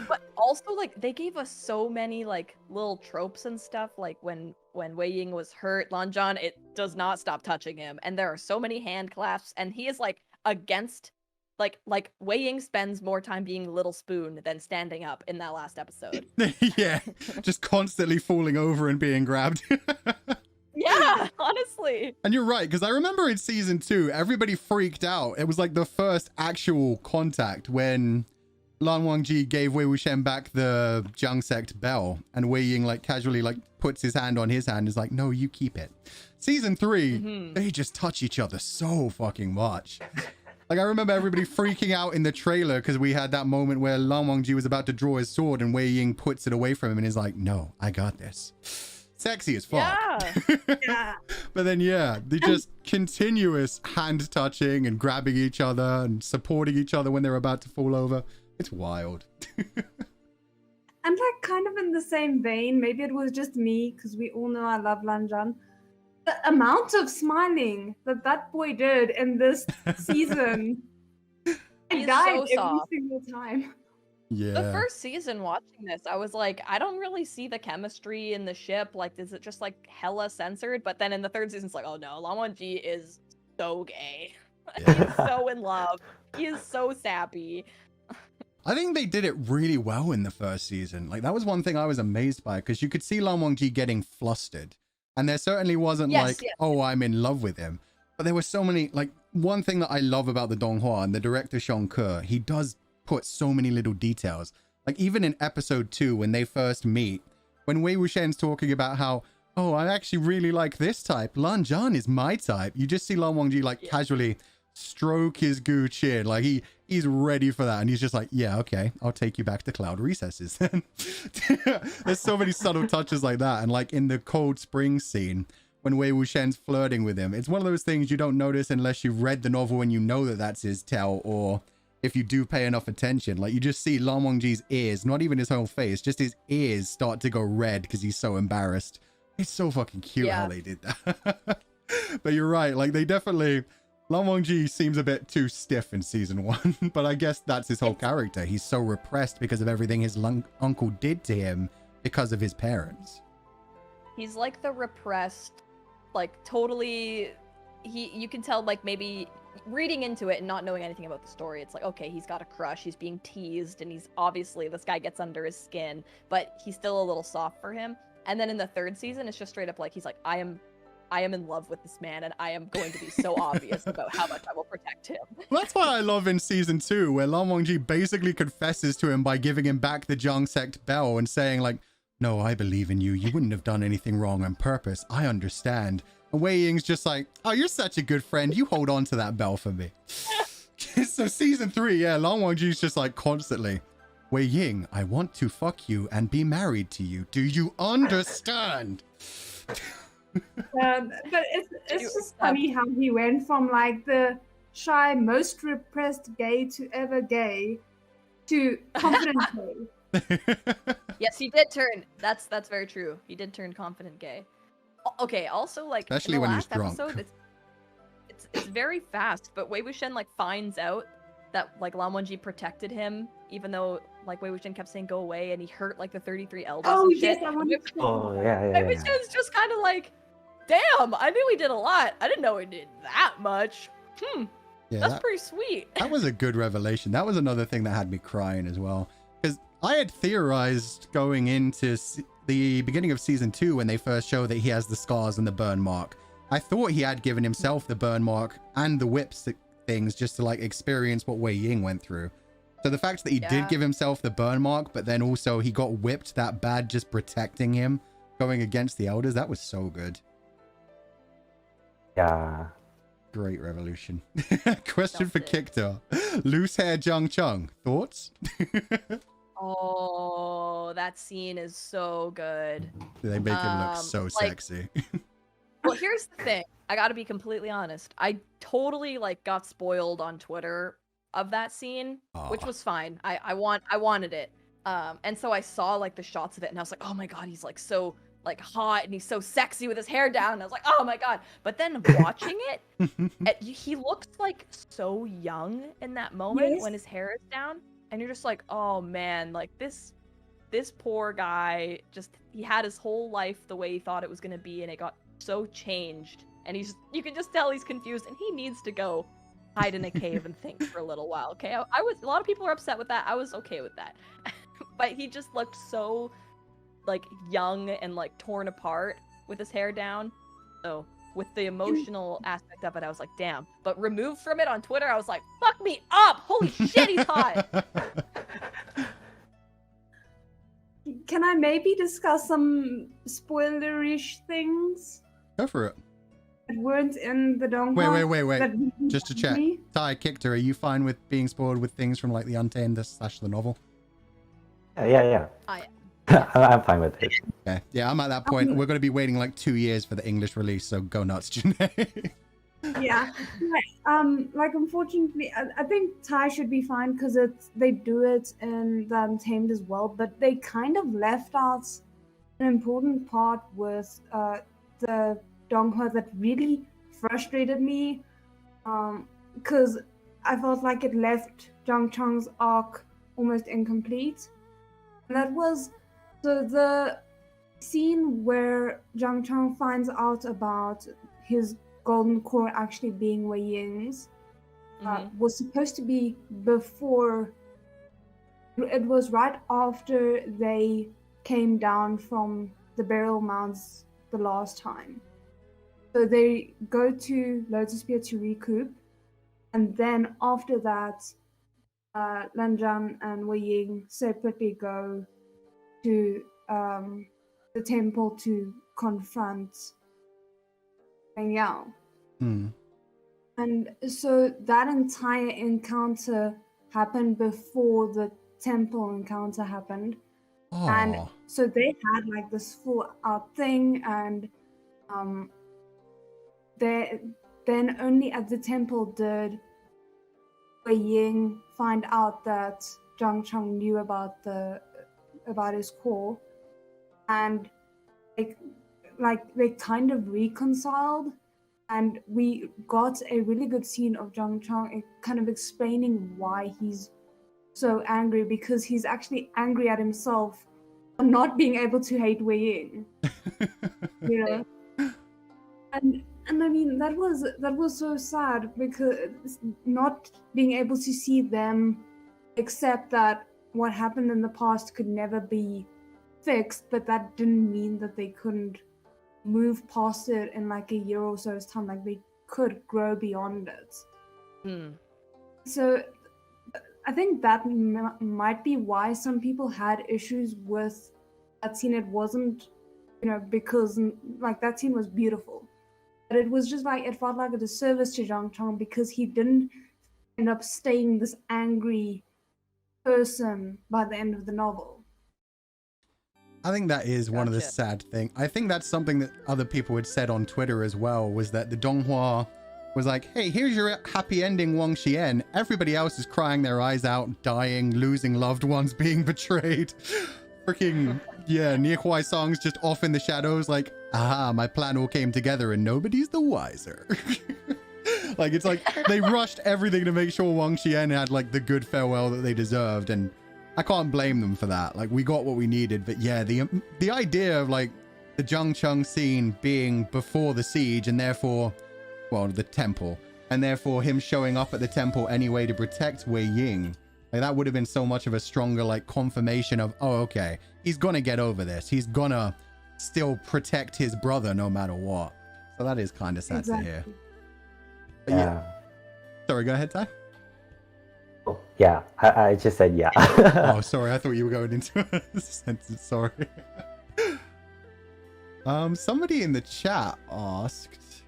Speaker 2: But also, like, they gave us so many like little tropes and stuff. Like when Wei Ying was hurt, Lan Zhan, it does not stop touching him, and there are so many hand clasps, and he is like against, like Wei Ying spends more time being Little Spoon than standing up in that last episode.
Speaker 1: Yeah, just constantly falling over and being grabbed.
Speaker 2: Yeah, honestly.
Speaker 1: And you're right, because I remember in season 2, everybody freaked out. It was like the first actual contact when Lan Wangji gave Wei Wuxian back the Jiang sect bell, and Wei Ying like casually like puts his hand on his hand and is like, no, you keep it. Season 3, they just touch each other so fucking much. Like, I remember everybody freaking out in the trailer because we had that moment where Lan Wangji was about to draw his sword and Wei Ying puts it away from him and is like, no, I got this. Sexy as fuck.
Speaker 2: Yeah.
Speaker 4: Yeah.
Speaker 1: But then, yeah, the just continuous hand touching and grabbing each other and supporting each other when they're about to fall over. It's wild.
Speaker 4: And like kind of in the same vein, maybe it was just me, because we all know I love Lan Zhan. The amount of smiling that boy did in this season, I
Speaker 2: He's
Speaker 4: died
Speaker 2: so
Speaker 4: every
Speaker 2: soft.
Speaker 4: single time.
Speaker 1: Yeah.
Speaker 2: The first season watching this, I was like, I don't really see the chemistry in the ship. Like, is it just like hella censored? But then in the third season, it's like, oh no, Lan Wangji is so gay. He's so in love. He is so sappy.
Speaker 1: I think they did it really well in the first season. Like, that was one thing I was amazed by, because you could see Lan Wangji getting flustered. And there certainly wasn't
Speaker 2: Yes,
Speaker 1: like, oh, I'm in love with him. But there were so many, like, one thing that I love about the Donghua and the director Sean Ke, he does put so many little details. Like, even in episode 2, when they first meet, when Wei Wuxian's talking about how, oh, I actually really like this type. Lan Zhan is my type. You just see Lan Wangji, like, casually stroke his goo chin. Like, he's ready for that. And he's just like, yeah, okay, I'll take you back to cloud recesses then. There's so many subtle touches like that. And like in the cold spring scene, when Wei Wuxian's flirting with him, it's one of those things you don't notice unless you've read the novel and you know that that's his tell, or if you do pay enough attention. Like, you just see Lan Wangji's ears, not even his whole face, just his ears start to go red because he's so embarrassed. It's so fucking cute how they did that. But you're right, like, they definitely... Lan Wangji seems a bit too stiff in season 1, but I guess that's his whole character. He's so repressed because of everything his uncle did to him because of his parents.
Speaker 2: He's like the repressed, like totally, you can tell, like, maybe reading into it and not knowing anything about the story, it's like, okay, he's got a crush, he's being teased, and he's obviously, this guy gets under his skin, but he's still a little soft for him. And then in the third season, it's just straight up like, he's like, I am in love with this man, and I am going to be so obvious about how much I will protect him.
Speaker 1: Well, that's what I love in season 2, where Lan Wangji basically confesses to him by giving him back the Jiang sect bell and saying like, no, I believe in you. You wouldn't have done anything wrong on purpose. I understand. And Wei Ying's just like, oh, you're such a good friend. You hold on to that bell for me. So season 3, yeah, Lan Wangji's just like constantly, Wei Ying, I want to fuck you and be married to you. Do you understand?
Speaker 4: But it's just funny how he went from like the shy, most repressed gay to ever gay to confident gay.
Speaker 2: Yes, he did turn. That's very true. He did turn confident gay. Okay, also like
Speaker 1: Especially
Speaker 2: in the
Speaker 1: when he's
Speaker 2: last
Speaker 1: drunk.
Speaker 2: episode, it's very fast. But Wei Wuxian like finds out that like Lan Wangji protected him, even though like Wei Wuxian kept saying go away, and he hurt like the 33 elders.
Speaker 4: Oh
Speaker 2: and
Speaker 4: yes,
Speaker 2: shit.
Speaker 4: I want to.
Speaker 3: Oh yeah, yeah,
Speaker 2: Wei
Speaker 3: yeah.
Speaker 2: Wuxian's just kind of like, damn, I knew he did a lot. I didn't know he did that much.
Speaker 1: Yeah,
Speaker 2: That's pretty sweet.
Speaker 1: that was a good revelation. That was another thing that had me crying as well. Because I had theorized going into the beginning of season 2 when they first show that he has the scars and the burn mark. I thought he had given himself the burn mark and the whips things just to like experience what Wei Ying went through. So the fact that he did give himself the burn mark, but then also he got whipped that bad just protecting him, going against the elders, that was so good.
Speaker 3: Yeah.
Speaker 1: Great revolution. Question for Kictor. Loose hair Zhang Chung. Thoughts?
Speaker 2: Oh, that scene is so good.
Speaker 1: They make him look so sexy.
Speaker 2: Well, here's the thing. I gotta be completely honest. I totally like got spoiled on Twitter of that scene, which was fine. I wanted it. And so I saw like the shots of it and I was like, oh my god, he's like so like hot and he's so sexy with his hair down. And I was like, oh my god. But then watching it, he looks like so young in that moment when his hair is down. And you're just like, oh man, like this poor guy, just he had his whole life the way he thought it was gonna be, and it got so changed. And you can just tell he's confused, and he needs to go hide in a cave and think for a little while. Okay, I was, a lot of people were upset with that. I was okay with that, but he just looked so like young and like torn apart with his hair down. So with the emotional aspect of it, I was like, damn. But removed from it on Twitter, I was like, fuck me up! Holy shit, he's hot!
Speaker 4: Can I maybe discuss some spoilerish things
Speaker 1: Go for it.
Speaker 4: that weren't in the donghua?
Speaker 1: Wait. Just to check. Ty, Kictor, are you fine with being spoiled with things from like the Untamed / the novel?
Speaker 3: Yeah.
Speaker 2: I
Speaker 3: I'm fine with it.
Speaker 1: Okay. Yeah, I'm at that point. We're going to be waiting like 2 years for the English release, so go nuts, Janae.
Speaker 4: Yeah. Like unfortunately, I think Ty should be fine because they do it in the Untamed as well, but they kind of left out an important part with the donghua that really frustrated me, because I felt like it left Zhang Chang's arc almost incomplete. And that was the scene where Zhang Chang finds out about his golden core actually being Wei Ying's. Was supposed to be before. It was right after they came down from the burial mounds the last time. So they go to Lotus Pier to recoup, and then after that, Lan Zhan and Wei Ying separately go to the temple to confront Feng Yao. And so that entire encounter happened before the temple encounter happened. And so they had like this full out thing, and then only at the temple did Wei Ying find out that Zhang Chang knew about his core, and they kind of reconciled, and we got a really good scene of Zhang Chang kind of explaining why he's so angry, because he's actually angry at himself for not being able to hate Wei Ying. You know? And I mean that was so sad, because not being able to see them accept that what happened in the past could never be fixed, but that didn't mean that they couldn't move past it in like a year or so's time. Like they could grow beyond it. So I think that might be why some people had issues with that scene. It wasn't, because like that scene was beautiful, but it was just like, it felt like a disservice to Zhang Chang because he didn't end up staying this angry person by the end of the novel.
Speaker 1: I think that is one of the sad things. I think that's something that other people had said on Twitter as well, was that the donghua was like, hey, here's your happy ending, WANGXIAN. Everybody else is crying their eyes out, dying, losing loved ones, being betrayed. Freaking, yeah, Nie Huai Song's just off in the shadows like, aha, my plan all came together and nobody's the wiser. Like, it's like they rushed everything to make sure WANGXIAN had like the good farewell that they deserved, and I can't blame them for that. Like, we got what we needed. But yeah, the idea of like the Zhang Cheng scene being before the siege, and therefore, well, the temple, and therefore him showing up at the temple anyway to protect Wei Ying, like that would have been so much of a stronger like confirmation of, oh, okay, he's gonna get over this. He's gonna still protect his brother no matter what. So that is kind of sad to hear. But yeah. Sorry, go ahead, Ty.
Speaker 3: Oh, yeah, I just said yeah.
Speaker 1: Oh, sorry. I thought you were going into a sentence. Sorry. Somebody in the chat asked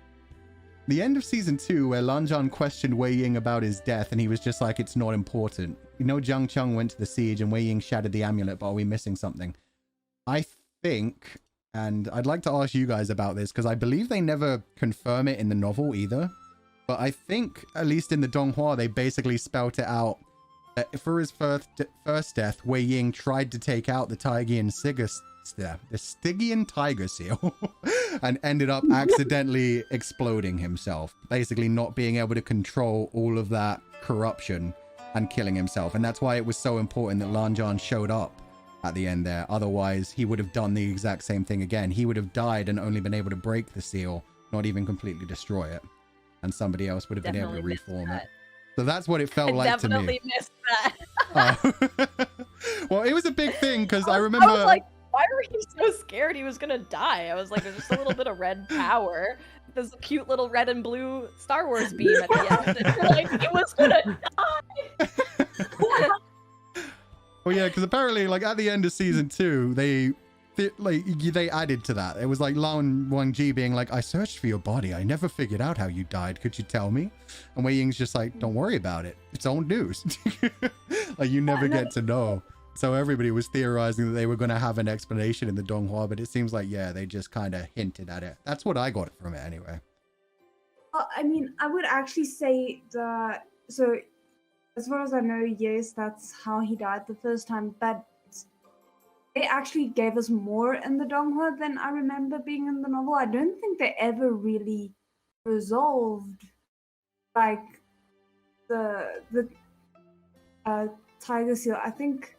Speaker 1: the end of season 2 where Lanjan questioned Wei Ying about his death and he was just like, it's not important. You know, Jiang Cheng went to the siege and Wei Ying shattered the amulet, but are we missing something? I think, and I'd like to ask you guys about this because I believe they never confirm it in the novel either, but I think, at least in the Donghua, they basically spelt it out that for his first death, Wei Ying tried to take out the Stygian tiger seal and ended up accidentally exploding himself, basically not being able to control all of that corruption and killing himself. And that's why it was so important that Lanjan showed up at the end there. Otherwise, he would have done the exact same thing again. He would have died and only been able to break the seal, not even completely destroy it. And somebody else would have been able to reform it. So that's what it felt like to me.
Speaker 2: Definitely missed that.
Speaker 1: Oh. Well, it was a big thing because I remember...
Speaker 2: I was like, why were you so scared he was gonna die? I was like, there's just a little bit of red power. There's a cute little red and blue Star Wars beam at the end. And you're like, he was gonna die!
Speaker 1: Well, yeah, because apparently, like, at the end of season 2, they added to that. It was like Lan Wangji being like, I searched for your body. I never figured out how you died. Could you tell me? And Wei Ying's just like, don't worry about it. It's old news. Like, you never get to know. So everybody was theorizing that they were going to have an explanation in the Donghua, but it seems like, yeah, they just kind of hinted at it. That's what I got from it anyway.
Speaker 4: I mean, I would actually say that, so as far as I know, yes, that's how he died the first time, but they actually gave us more in the Donghua than I remember being in the novel. I don't think they ever really resolved, like, the tiger seal. I think,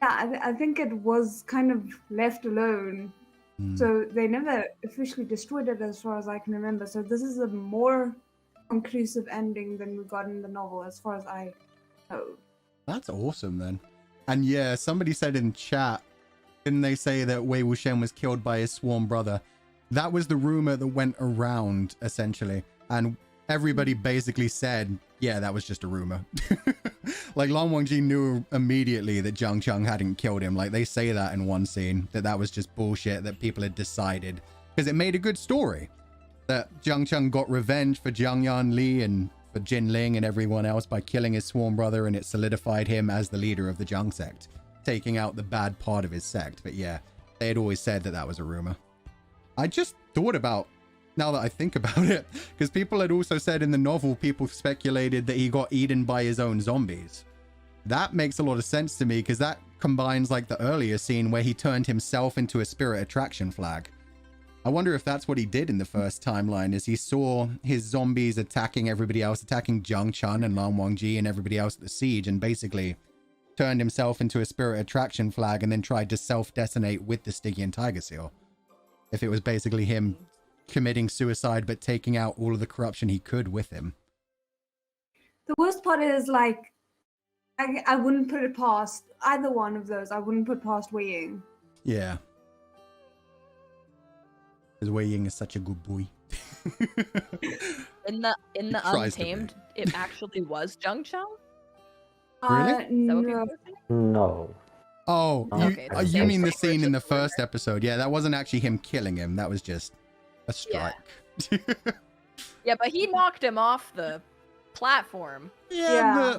Speaker 4: yeah, I think it was kind of left alone. So they never officially destroyed it as far as I can remember. So this is a more conclusive ending than we got in the novel as far as I know.
Speaker 1: That's awesome then. And yeah, somebody said in chat, didn't they say that Wei Wuxian was killed by his sworn brother? That was the rumor that went around, essentially. And everybody basically said, yeah, that was just a rumor. Like, Lan Wangji knew immediately that Jiang Cheng hadn't killed him. Like, they say that in one scene, that was just bullshit that people had decided. Because it made a good story. That Jiang Cheng got revenge for Jiang Yan Li and for Jin Ling and everyone else by killing his sworn brother, and it solidified him as the leader of the Jiang sect, taking out the bad part of his sect. But yeah, they had always said that that was a rumor. I just thought about, now that I think about it, because people had also said in the novel, people speculated that he got eaten by his own zombies. That makes a lot of sense to me, because that combines like the earlier scene where he turned himself into a spirit attraction flag. I wonder if that's what he did in the first timeline, is he saw his zombies attacking everybody else, attacking Jiang Chun and Lan Wangji and everybody else at the siege, and basically turned himself into a spirit attraction flag and then tried to self-detonate with the Stygian tiger seal. If it was basically him committing suicide but taking out all of the corruption he could with him.
Speaker 4: The worst part is, like, I wouldn't put it past either one of those. I wouldn't put past Wei Ying.
Speaker 1: Yeah. Because Wei Ying is such a good boy.
Speaker 2: In the Untamed, it actually was Jiang Cheng?
Speaker 1: Really?
Speaker 4: No.
Speaker 3: No.
Speaker 1: Oh, you mean the scene in the first episode? Yeah, that wasn't actually him killing him. That was just a strike.
Speaker 2: Yeah, but he knocked him off the platform.
Speaker 4: Yeah.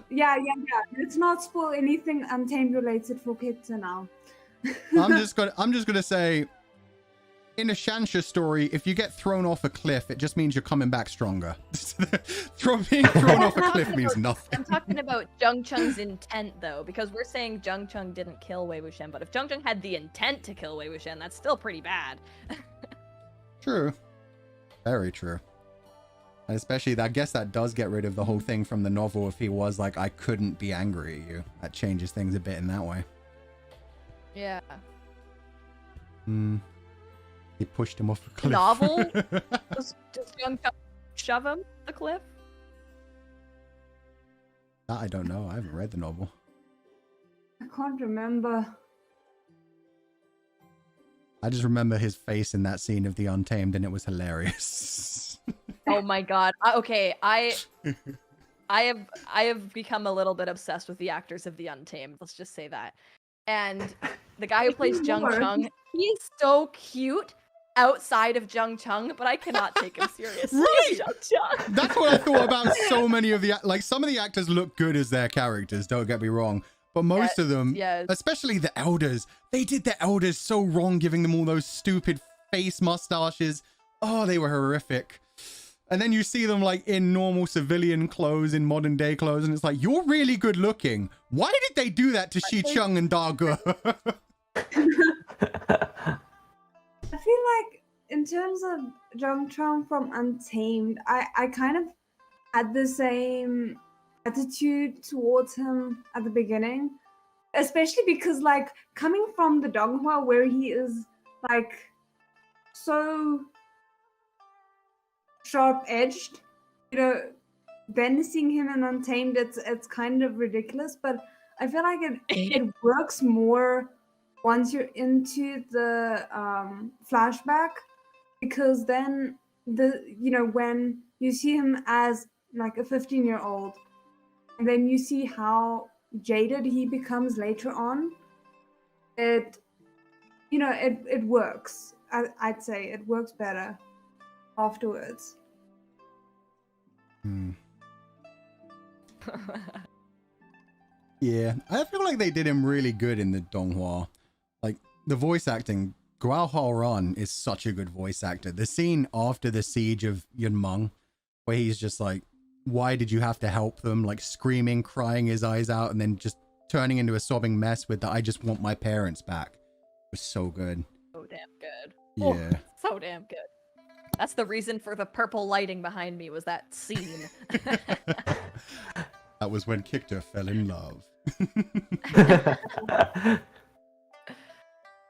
Speaker 4: Let's not spoil anything Untamed related for Kictor now.
Speaker 1: I'm just gonna say, in a Shansha story, if you get thrown off a cliff, it just means you're coming back stronger. Being thrown off a cliff means nothing.
Speaker 2: I'm talking about Jiang Cheng's intent, though, because we're saying Jiang Cheng didn't kill Wei Wuxian, but if Jiang Cheng had the intent to kill Wei Wuxian, that's still pretty bad.
Speaker 1: True. Very true. And especially, I guess that does get rid of the whole thing from the novel if he was like, I couldn't be angry at you. That changes things a bit in that way.
Speaker 2: Yeah.
Speaker 1: He pushed him off a cliff.
Speaker 2: Novel? Does Jiang Cheng shove him off the cliff?
Speaker 1: That I don't know. I haven't read the novel.
Speaker 4: I can't remember.
Speaker 1: I just remember his face in that scene of the Untamed, and it was hilarious.
Speaker 2: Oh my god. Okay, I have become a little bit obsessed with the actors of The Untamed. Let's just say that. And the guy who plays Jung
Speaker 4: More.
Speaker 2: Chung, he's so cute outside of Jung Chung, but I cannot take him seriously.
Speaker 1: Right!
Speaker 2: as Jung Chung.
Speaker 1: That's what I thought about so many of the like. Some of the actors look good as their characters. Don't get me wrong, but most of them,
Speaker 2: yes.
Speaker 1: especially the elders, they did the elders so wrong, giving them all those stupid face mustaches. Oh, they were horrific. And then you see them like in normal civilian clothes, in modern day clothes, and it's like, you're really good looking. Why did they do that to Shi Chung and Da Ge?
Speaker 4: I feel like in terms of Jung Chung from Untamed, I kind of had the same attitude towards him at the beginning, especially because like coming from the Donghua where he is like so sharp-edged, you know, then seeing him in Untamed, it's kind of ridiculous, but I feel like it works more once you're into the flashback, because then when you see him as like a 15-year-old, and then you see how jaded he becomes later on, it works. I'd say it works better afterwards.
Speaker 1: Yeah, I feel like they did him really good in the Donghua. Like, the voice acting, Guao Haoran is such a good voice actor. The scene after the siege of Yunmeng, where he's just like, why did you have to help them? Like, screaming, crying his eyes out, and then just turning into a sobbing mess with the I just want my parents back. It was so good.
Speaker 2: So damn good.
Speaker 1: Yeah.
Speaker 2: Oh, so damn good. That's the reason for the purple lighting behind me, was that scene.
Speaker 1: That was when Kictor fell in love.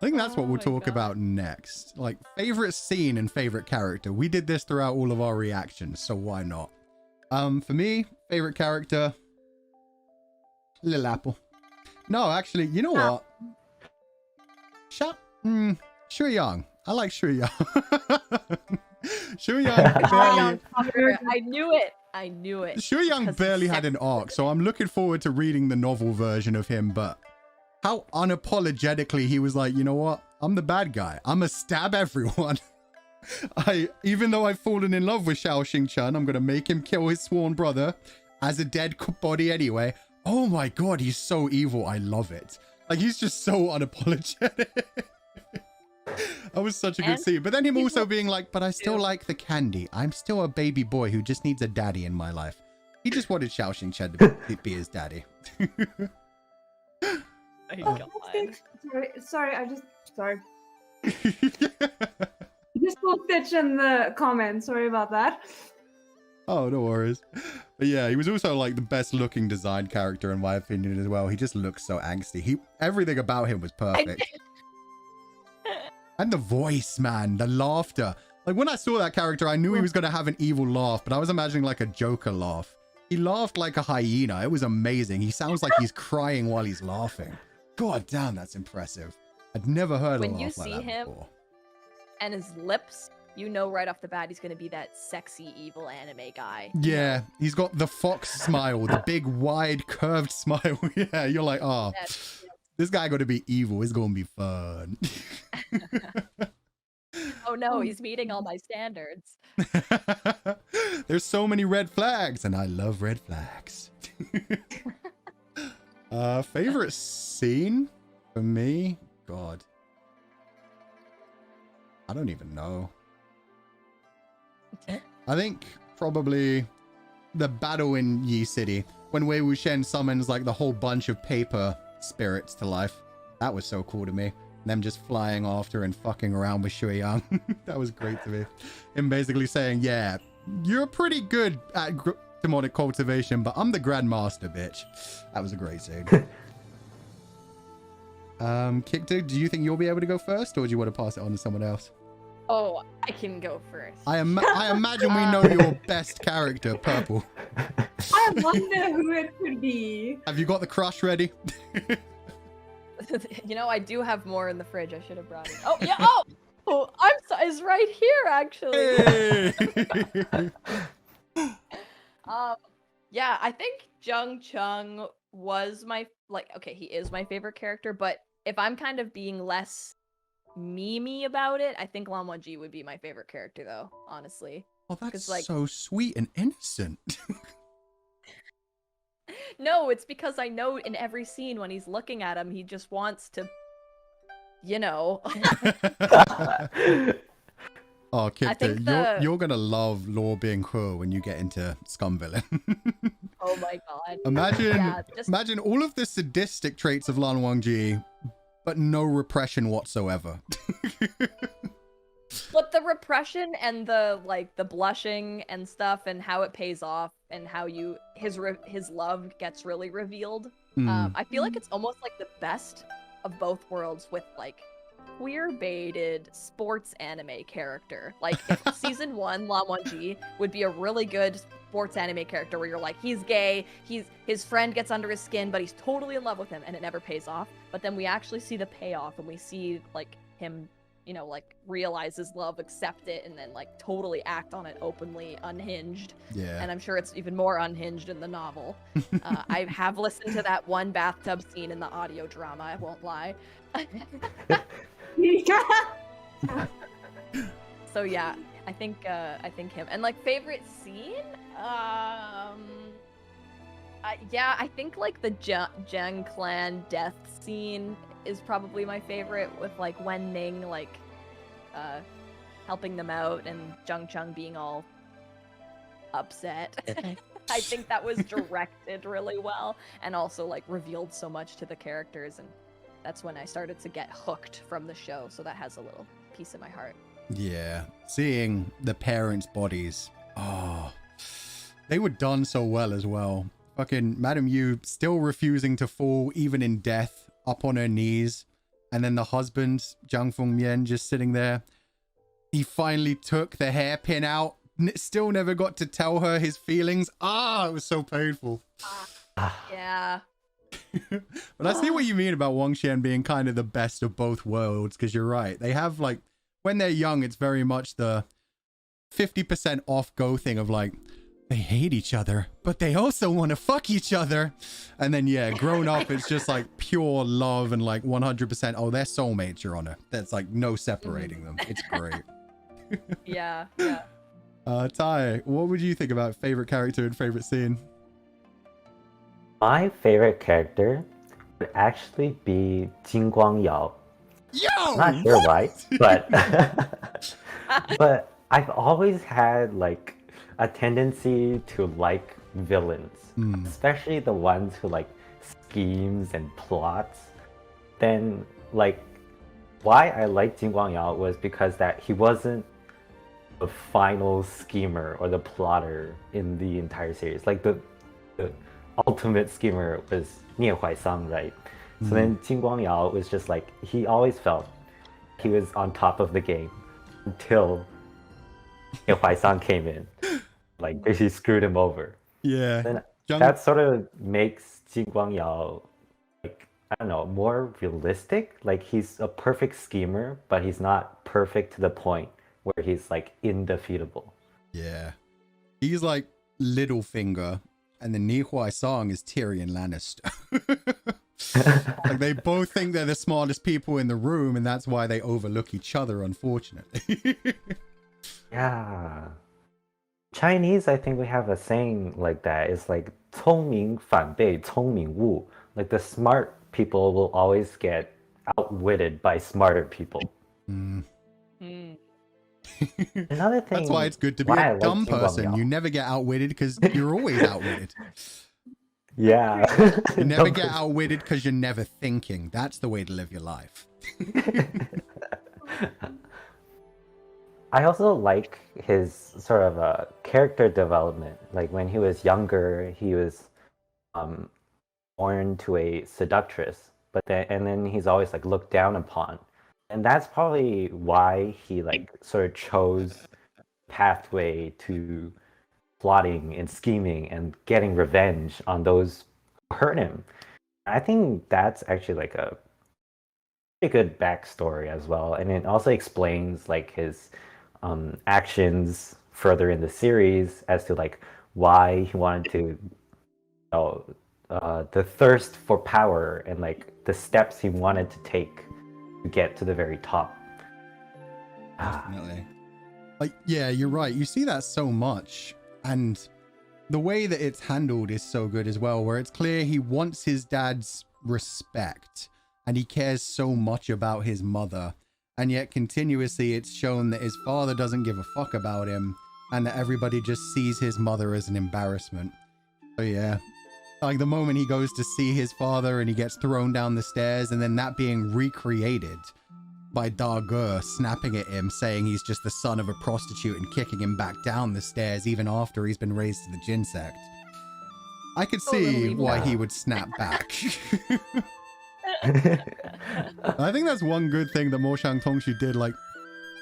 Speaker 1: I think that's what
Speaker 2: Oh
Speaker 1: we'll
Speaker 2: my
Speaker 1: talk
Speaker 2: God.
Speaker 1: about next. Like, favorite scene and favorite character. We did this throughout all of our reactions, so why not? For me, favorite character, Lil Apple. No, actually, you know what? Shui Yang. I like Shui Yang. Shui Yang barely,
Speaker 2: I knew it. I knew it.
Speaker 1: Shui Yang
Speaker 2: Because
Speaker 1: barely
Speaker 2: he's
Speaker 1: had an arc, so I'm looking forward to reading the novel version of him, but how unapologetically he was like, you know what? I'm the bad guy. I'm gonna stab everyone. Even though I've fallen in love with Xiao Xingchen, I'm gonna make him kill his sworn brother as a dead body anyway. Oh my god, he's so evil. I love it. Like, he's just so unapologetic. That was such a good scene. But then him also being like, but I still like the candy. I'm still a baby boy who just needs a daddy in my life. He just wanted Xiao Xingchen to be his daddy.
Speaker 4: Sorry. Just saw Stitch in the comments. Sorry about that.
Speaker 1: Oh, no worries. But yeah, he was also like the best looking design character in my opinion as well. He just looks so angsty. Everything about him was perfect. And the voice, man, the laughter. Like, when I saw that character, I knew he was going to have an evil laugh, but I was imagining like a Joker laugh. He laughed like a hyena. It was amazing. He sounds like he's crying while he's laughing. God damn, that's impressive. I'd never heard a laugh like that before.
Speaker 2: And his lips, you know right off the bat he's going to be that sexy, evil anime guy.
Speaker 1: Yeah, he's got the fox smile, the big, wide, curved smile. Yeah, you're like, oh, this guy got to be evil. It's going to be fun.
Speaker 2: Oh no, he's meeting all my standards.
Speaker 1: There's so many red flags, and I love red flags. Favorite scene for me? God. I don't even know. I think probably the battle in Yi City when Wei Wuxian summons like the whole bunch of paper spirits to life. That was so cool to me. Them just flying after and fucking around with Shui Yang. That was great to me. Him basically saying, yeah, you're pretty good at demonic cultivation, but I'm the grandmaster, bitch. That was a great scene. Kictor, do you think you'll be able to go first, or do you want to pass it on to someone else?
Speaker 2: Oh, I can go first.
Speaker 1: I imagine we know your best character, Purple.
Speaker 4: I wonder who it could be.
Speaker 1: Have you got the crush ready?
Speaker 2: You know, I do have more in the fridge. I should have brought it. Oh, yeah. Oh, I'm sorry. is right here, actually.
Speaker 1: Hey!
Speaker 2: Yeah, I think Jung Chung was he is my favorite character, but if I'm kind of being less memey about it, I think Lan Wangji would be my favorite character, though, honestly.
Speaker 1: Oh, that's
Speaker 2: 'Cause, like-
Speaker 1: so sweet and innocent.
Speaker 2: No, it's because I know in every scene when he's looking at him, he just wants to, you know.
Speaker 1: Oh, Kictor,
Speaker 2: think
Speaker 1: you're gonna love Law Being Hu when you get into Scum Villain.
Speaker 2: Oh my god.
Speaker 1: Imagine,
Speaker 2: Yeah,
Speaker 1: imagine all of the sadistic traits of Lan Wangji, but no repression whatsoever.
Speaker 2: But the repression and the blushing and stuff and how it pays off and how his love gets really revealed. I feel like it's almost like the best of both worlds with like queer-baited sports anime character. Like if season 1 Lan Wangji would be a really good sports anime character where you're like, he's gay, his friend gets under his skin, but he's totally in love with him and it never pays off. But then we actually see the payoff and we see like him, you know, like realize his love, accept it, and then like totally act on it openly, unhinged.
Speaker 1: Yeah.
Speaker 2: And I'm sure it's even more unhinged in the novel. I have listened to that one bathtub scene in the audio drama, I won't lie. So yeah, I think him. And like favorite scene? Yeah, I think like the Zheng clan death scene is probably my favorite, with like Wen Ning like helping them out and Zheng Chung being all upset. I think that was directed really well and also like revealed so much to the characters, and that's when I started to get hooked from the show, so that has a little piece in my heart.
Speaker 1: Yeah, seeing the parents' bodies, oh, they were done so well as well. Fucking Madame Yu still refusing to fall even in death, up on her knees, and then the husband, Zhang Fengmian, just sitting there. He finally took the hairpin out, still never got to tell her his feelings. It was so painful.
Speaker 2: Yeah.
Speaker 1: But I see what you mean about WANGXIAN being kind of the best of both worlds, because you're right. They have like, when they're young, it's very much the 50% off go thing of like, they hate each other, but they also want to fuck each other. And then, yeah, grown up, it's just like pure love and like 100%, oh, they're soulmates, Your Honor. That's like no separating them. It's great.
Speaker 2: Yeah.
Speaker 1: Ty, what would you think about favorite character and favorite scene?
Speaker 3: My favorite character would actually be Jin Guangyao.
Speaker 1: Yo!
Speaker 3: I'm not sure why, but I've always had like a tendency to like villains, especially the ones who like schemes and plots. Then like why I liked Jin Guangyao was because that he wasn't the final schemer or the plotter in the entire series. Like the ultimate schemer was Nie Huaisang, right? So then Jin Guangyao was just like, he always felt he was on top of the game until Nie Huaisang came in. Like, he screwed him over.
Speaker 1: Yeah.
Speaker 3: Then that sort of makes Jin Guangyao, like, I don't know, more realistic. Like, he's a perfect schemer, but he's not perfect to the point where he's like indefeatable.
Speaker 1: Yeah. He's like Littlefinger, and the Nie Huaisang is Tyrion Lannister. Like, they both think they're the smartest people in the room, and that's why they overlook each other, unfortunately.
Speaker 3: Yeah. Chinese, I think we have a saying like that. It's like 聪明反被聪明误. Like the smart people will always get outwitted by smarter people. Another thing.
Speaker 1: That's why it's good to be a dumb person. You never get outwitted because you're always outwitted.
Speaker 3: Yeah.
Speaker 1: You never get outwitted because you're never thinking. That's the way to live your life.
Speaker 3: I also like his sort of character development. Like when he was younger, he was born to a seductress, and then he's always like looked down upon, and that's probably why he like sort of chose pathway to plotting and scheming and getting revenge on those who hurt him. I think that's actually like a a good backstory as well, and it also explains like his actions further in the series as to like why he wanted to, the thirst for power and like the steps he wanted to take to get to the very top.
Speaker 1: Definitely. Like, yeah, you're right. You see that so much, and the way that it's handled is so good as well, where it's clear he wants his dad's respect and he cares so much about his mother, and yet continuously it's shown that his father doesn't give a fuck about him and that everybody just sees his mother as an embarrassment. So yeah, like the moment he goes to see his father and he gets thrown down the stairs, and then that being recreated by Da Ge snapping at him, saying he's just the son of a prostitute and kicking him back down the stairs even after he's been raised to the Jin sect. I could see why he would snap back. I think that's one good thing that Mo Shang-Tongshu did. Like,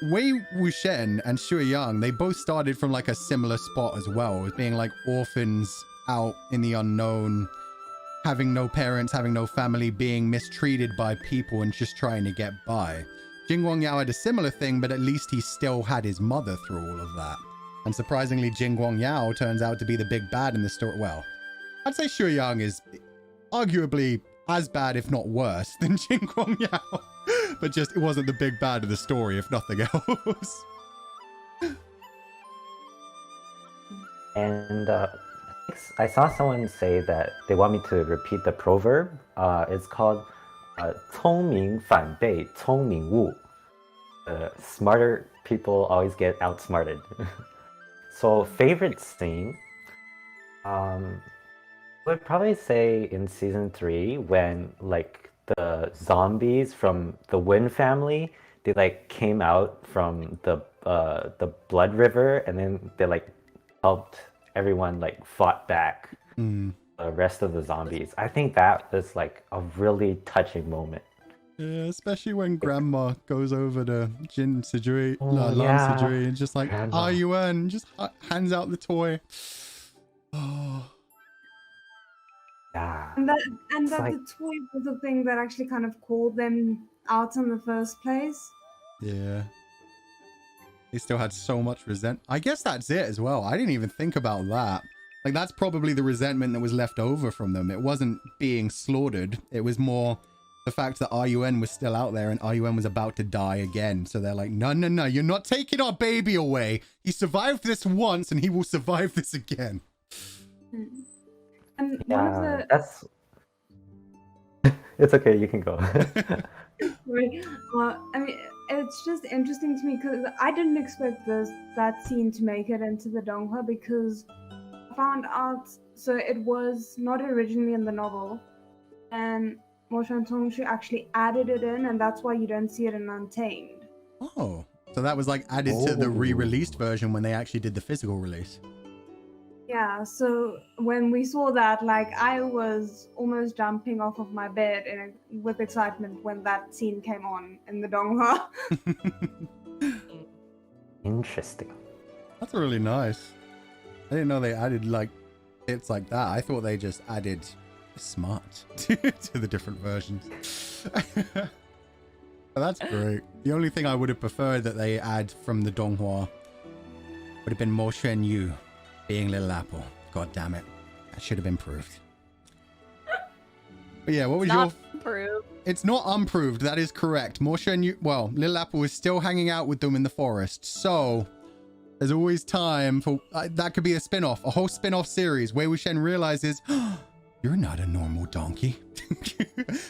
Speaker 1: Wei Wuxian and Shui Yang, they both started from like a similar spot as well, as being like orphans out in the unknown, having no parents, having no family, being mistreated by people and just trying to get by. Jing Guangyao had a similar thing, but at least he still had his mother through all of that. And surprisingly, Jing Guangyao turns out to be the big bad in the story. Well, I'd say Shui Yang is arguably as bad, if not worse, than Jing Guangyao. But just, it wasn't the big bad of the story, if nothing else.
Speaker 3: And I saw someone say that they want me to repeat the proverb. It's called 聪明反被聪明误. Smarter people always get outsmarted. So favorite scene, I would probably say in season 3 when like the zombies from the Win family, they like came out from the blood river, and then they like helped everyone like fought back the rest of the zombies. I think that was like a really touching moment.
Speaker 1: Yeah, especially when Grandma goes over to Jin Sijui, Lam
Speaker 3: yeah.
Speaker 1: Sijui, and just like,
Speaker 3: Grandma.
Speaker 1: Yuan, just hands out the toy. Oh.
Speaker 3: Yeah.
Speaker 4: And that
Speaker 3: like...
Speaker 4: the toy was the thing that actually kind of called them out in the first place.
Speaker 1: Yeah. They still had so much resentment. I guess that's it as well. I didn't even think about that. Like, that's probably the resentment that was left over from them. It wasn't being slaughtered. It was more the fact that Yuan was still out there and Yuan was about to die again. So they're like, no, no, no, you're not taking our baby away. He survived this once and he will survive this again.
Speaker 4: And
Speaker 3: yeah,
Speaker 4: one of the...
Speaker 3: that's... It's okay, you can go.
Speaker 4: Well, I mean, it's just interesting to me because I didn't expect that scene to make it into the donghua, because I found out, so it was not originally in the novel, and Mo Shang-Tongshu actually added it in, and that's why you don't see it in Untamed.
Speaker 1: Oh, so that was like added to the re-released version when they actually did the physical release.
Speaker 4: Yeah, so when we saw that, like, I was almost jumping off of my bed with excitement when that scene came on in the donghua.
Speaker 3: Interesting.
Speaker 1: That's really nice. I didn't know they added like bits like that. I thought they just added smart to the different versions. But that's great. The only thing I would have preferred that they add from the donghua would have been Mo Shen Yu being Little Apple. God damn it. That should have been proved. But yeah, what was
Speaker 2: Not proved.
Speaker 1: It's not unproved. That is correct. Mo Shen Yu... Well, Little Apple is still hanging out with them in the forest. So there's always time for... that could be a spin-off. A whole spin-off series. Wei Wuxian realizes... You're not a normal donkey.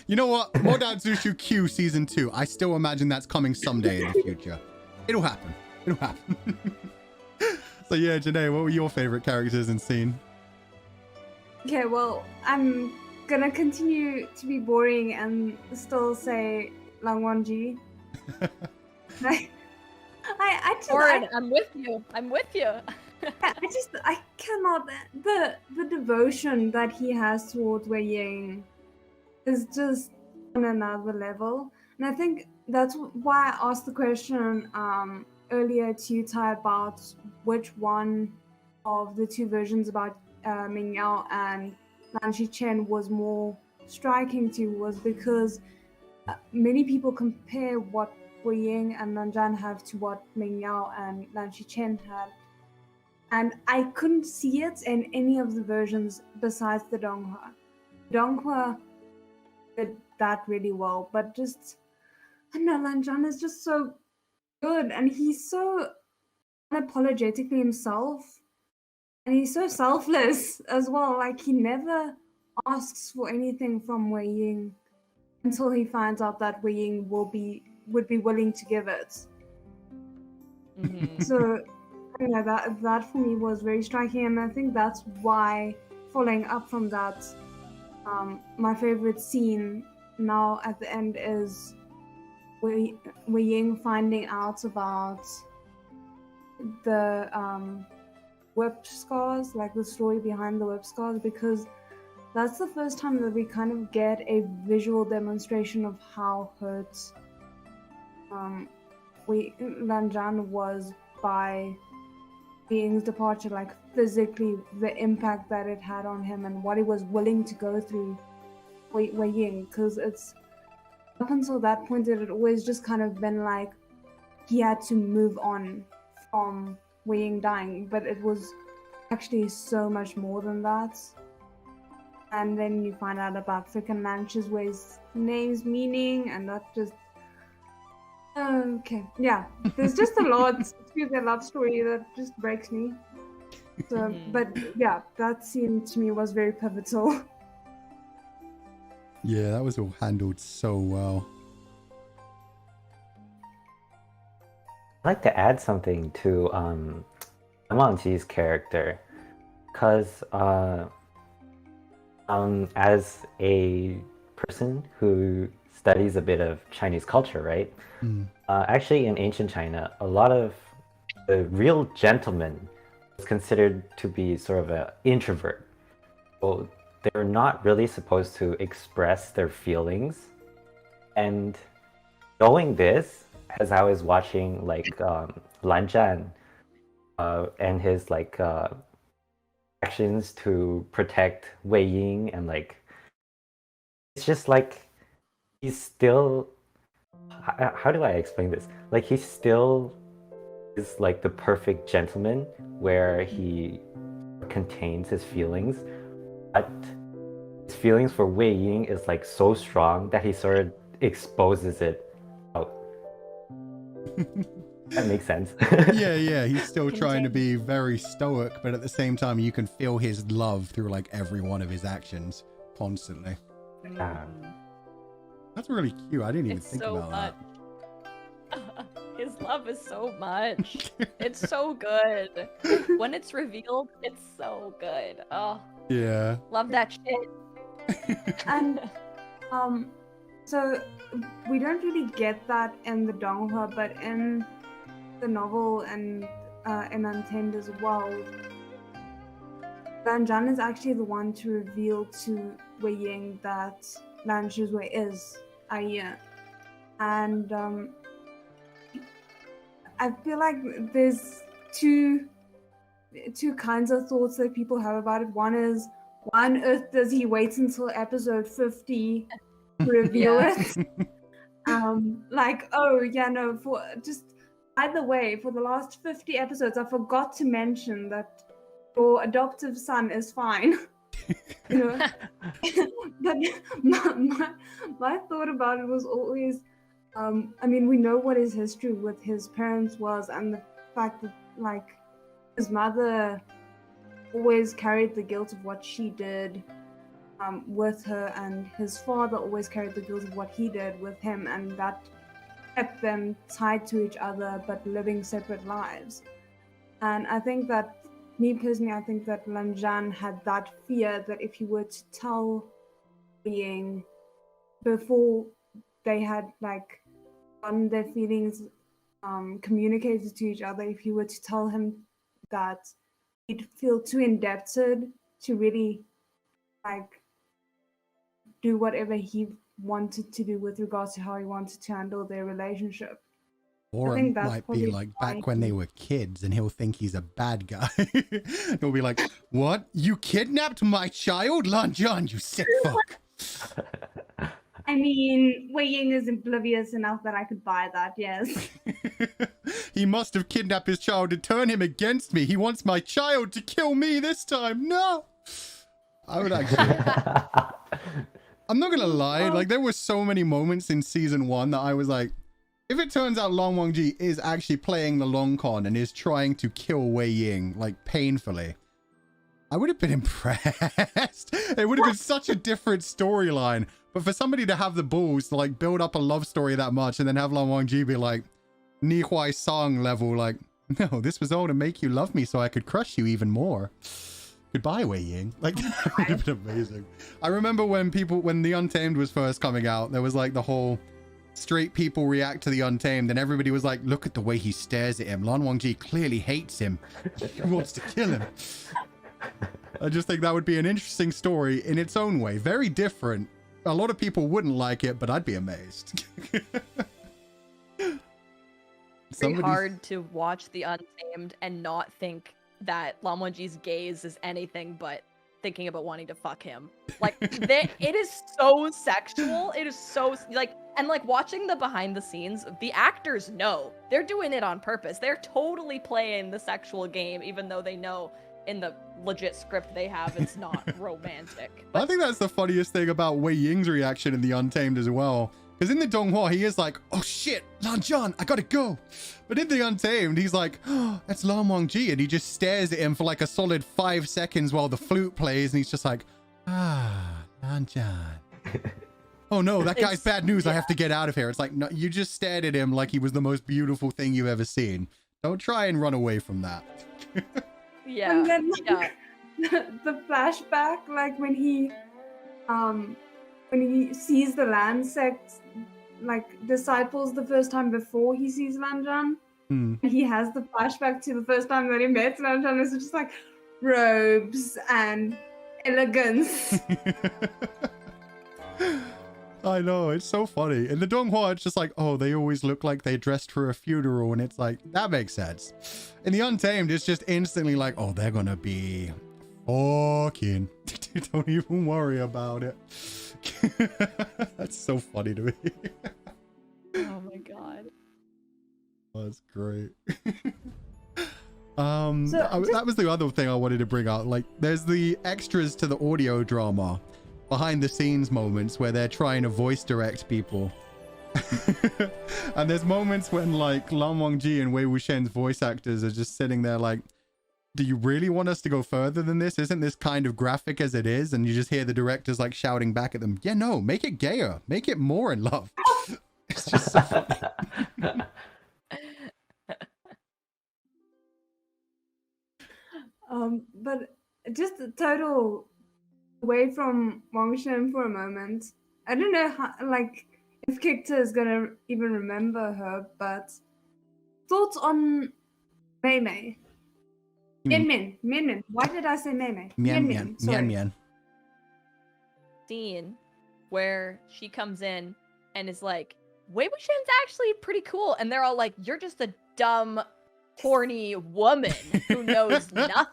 Speaker 1: You know what? Mo Dao Zu Shi Q Season 2. I still imagine that's coming someday in the future. It'll happen. It'll happen. So yeah, Janae, what were your favorite characters and scene? Okay,
Speaker 4: well, I'm gonna continue to be boring and still say Lang Wangji.
Speaker 2: I'm with you. I'm with you.
Speaker 4: I cannot. The devotion that he has towards Wei Ying is just on another level, and I think that's why I asked the question earlier to you, Ty, about which one of the two versions about Ming Yao and Lan Shichen was more striking to you, was because many people compare what Wei Ying and Nanjan have to what Ming Yao and Lan Shichen had. And I couldn't see it in any of the versions besides the Donghua. Donghua did that really well, but just, I don't know, Lanjan is just so good, and he's so unapologetically himself, and he's so selfless as well. Like, he never asks for anything from Wei Ying until he finds out that Wei Ying would be willing to give it.
Speaker 2: Mhm.
Speaker 4: So yeah, that for me was very striking, and I think that's why, following up from that, my favorite scene now at the end is Wei Ying finding out about the whip scars, like the story behind the whip scars, because that's the first time that we kind of get a visual demonstration of how hurt Lanjan was by Ying's departure, like physically the impact that it had on him and what he was willing to go through Wei Ying, because it's up until that point it had always just kind of been like he had to move on from Wei Ying dying, but it was actually so much more than that. And then you find out about frickin' Lanch's Wei's name's meaning, and that just okay, yeah. There's just a lot to their love story that just breaks me. So, but yeah, that scene to me was very pivotal.
Speaker 1: Yeah, that was all handled so well.
Speaker 3: I'd like to add something to Wang Ji's character, because as a person who studies a bit of Chinese culture, right? Actually, in ancient China, a lot of the real gentleman was considered to be sort of an introvert. So they're not really supposed to express their feelings. And knowing this, as I was watching like Lan Zhan and his like actions to protect Wei Ying, and like it's just like he's still, how do I explain this? Like he still is like the perfect gentleman where he contains his feelings, but his feelings for Wei Ying is like so strong that he sort of exposes it out. That makes sense.
Speaker 1: Yeah, he's still trying to be very stoic, but at the same time you can feel his love through like every one of his actions constantly. That's really cute. I didn't even think about that.
Speaker 2: His love is so much. It's so good. When it's revealed, it's so good. Oh,
Speaker 1: Yeah.
Speaker 2: love that shit.
Speaker 4: And so we don't really get that in the Donghua, but in the novel and in Untamed as well, Lan Zhan is actually the one to reveal to Wei Ying that Lan Shizhui is Aya. And I feel like there's two kinds of thoughts that people have about it. One is, why on earth does he wait until episode 50 to reveal it? Like, oh yeah, no, for just either way, for the last 50 episodes, I forgot to mention that your adoptive son is fine. You know? But my thought about it was always, I mean, we know what his history with his parents was, and the fact that, like, his mother always carried the guilt of what she did with her, and his father always carried the guilt of what he did with him, and that kept them tied to each other but living separate lives. And I think that, me personally, I think that Lan Zhan had that fear that if he were to tell Ying before they had like gotten their feelings communicated to each other, if he were to tell him that, he'd feel too indebted to really like do whatever he wanted to do with regards to how he wanted to handle their relationship.
Speaker 1: Or it might be like back when they were kids and he'll think he's a bad guy. He'll be like, what? You kidnapped my child? Lan Zhan, you sick fuck.
Speaker 4: I mean, Wei Ying is oblivious enough that I could buy that, yes.
Speaker 1: He must have kidnapped his child to turn him against me. He wants my child to kill me this time. No. I would actually... I'm not gonna lie, like there were so many moments in season 1 that I was like, if it turns out Lan Wangji is actually playing the long con and is trying to kill Wei Ying, like painfully, I would have been impressed. It would have been such a different storyline. But for somebody to have the balls to like build up a love story that much and then have Lan Wangji be like Ni Huai Song level, like, no, this was all to make you love me so I could crush you even more. Goodbye, Wei Ying. Like, that would have been amazing. I remember when The Untamed was first coming out, there was like the whole straight people react to The Untamed and everybody was like, look at the way he stares at him. Lan Wangji clearly hates him. He wants to kill him. I just think that would be an interesting story in its own way. Very different. A lot of people wouldn't like it, but I'd be amazed.
Speaker 2: It's very hard to watch The Untamed and not think that Lan Wangji's gaze is anything but thinking about wanting to fuck him. Like, it is so sexual. It is so, like, and like watching the behind the scenes, the actors know. They're doing it on purpose. They're totally playing the sexual game, even though they know in the legit script they have it's not romantic.
Speaker 1: I think that's the funniest thing about Wei Ying's reaction in The Untamed as well. Because in the Donghua, he is like, oh shit, Lan Zhan, I gotta go. But in The Untamed, he's like, oh, that's Lan Wangji. And he just stares at him for like a solid 5 seconds while the flute plays. And he's just like, ah, Lan Zhan. Oh no, that guy's bad news. Yeah. I have to get out of here. It's like, no, you just stared at him like he was the most beautiful thing you've ever seen. Don't try and run away from that.
Speaker 4: Yeah. And then the flashback, like when he sees the land sect, like disciples the first time before he sees Lan Zhan, he has the flashback to the first time that he met Lan Zhan. It's just like robes and elegance.
Speaker 1: I know, it's so funny. In the Donghua, it's just like, oh, they always look like they dressed for a funeral, and it's like, that makes sense. In The Untamed, it's just instantly like, oh, they're gonna be fucking. Don't even worry about it. That's so funny to me.
Speaker 2: Oh my god.
Speaker 1: Oh, that's great. That was the other thing I wanted to bring out. Like, there's the extras to the audio drama, behind the scenes moments where they're trying to voice direct people. And there's moments when like Lan Wangji and Wei Wuxian's voice actors are just sitting there like, do you really want us to go further than this? Isn't this kind of graphic as it is? And you just hear the directors like shouting back at them, yeah, no, make it gayer, make it more in love. It's just so funny.
Speaker 4: But just a total away from WANGXIAN for a moment. I don't know how, like, if Kictor is gonna even remember her, but thoughts on Mei Mei? Mian Mian. Why did I say Mei Mei?
Speaker 1: Mian.
Speaker 2: Scene where she comes in and is like, Wei Wuxian's actually pretty cool, and they're all like, you're just a dumb, horny woman who knows nothing.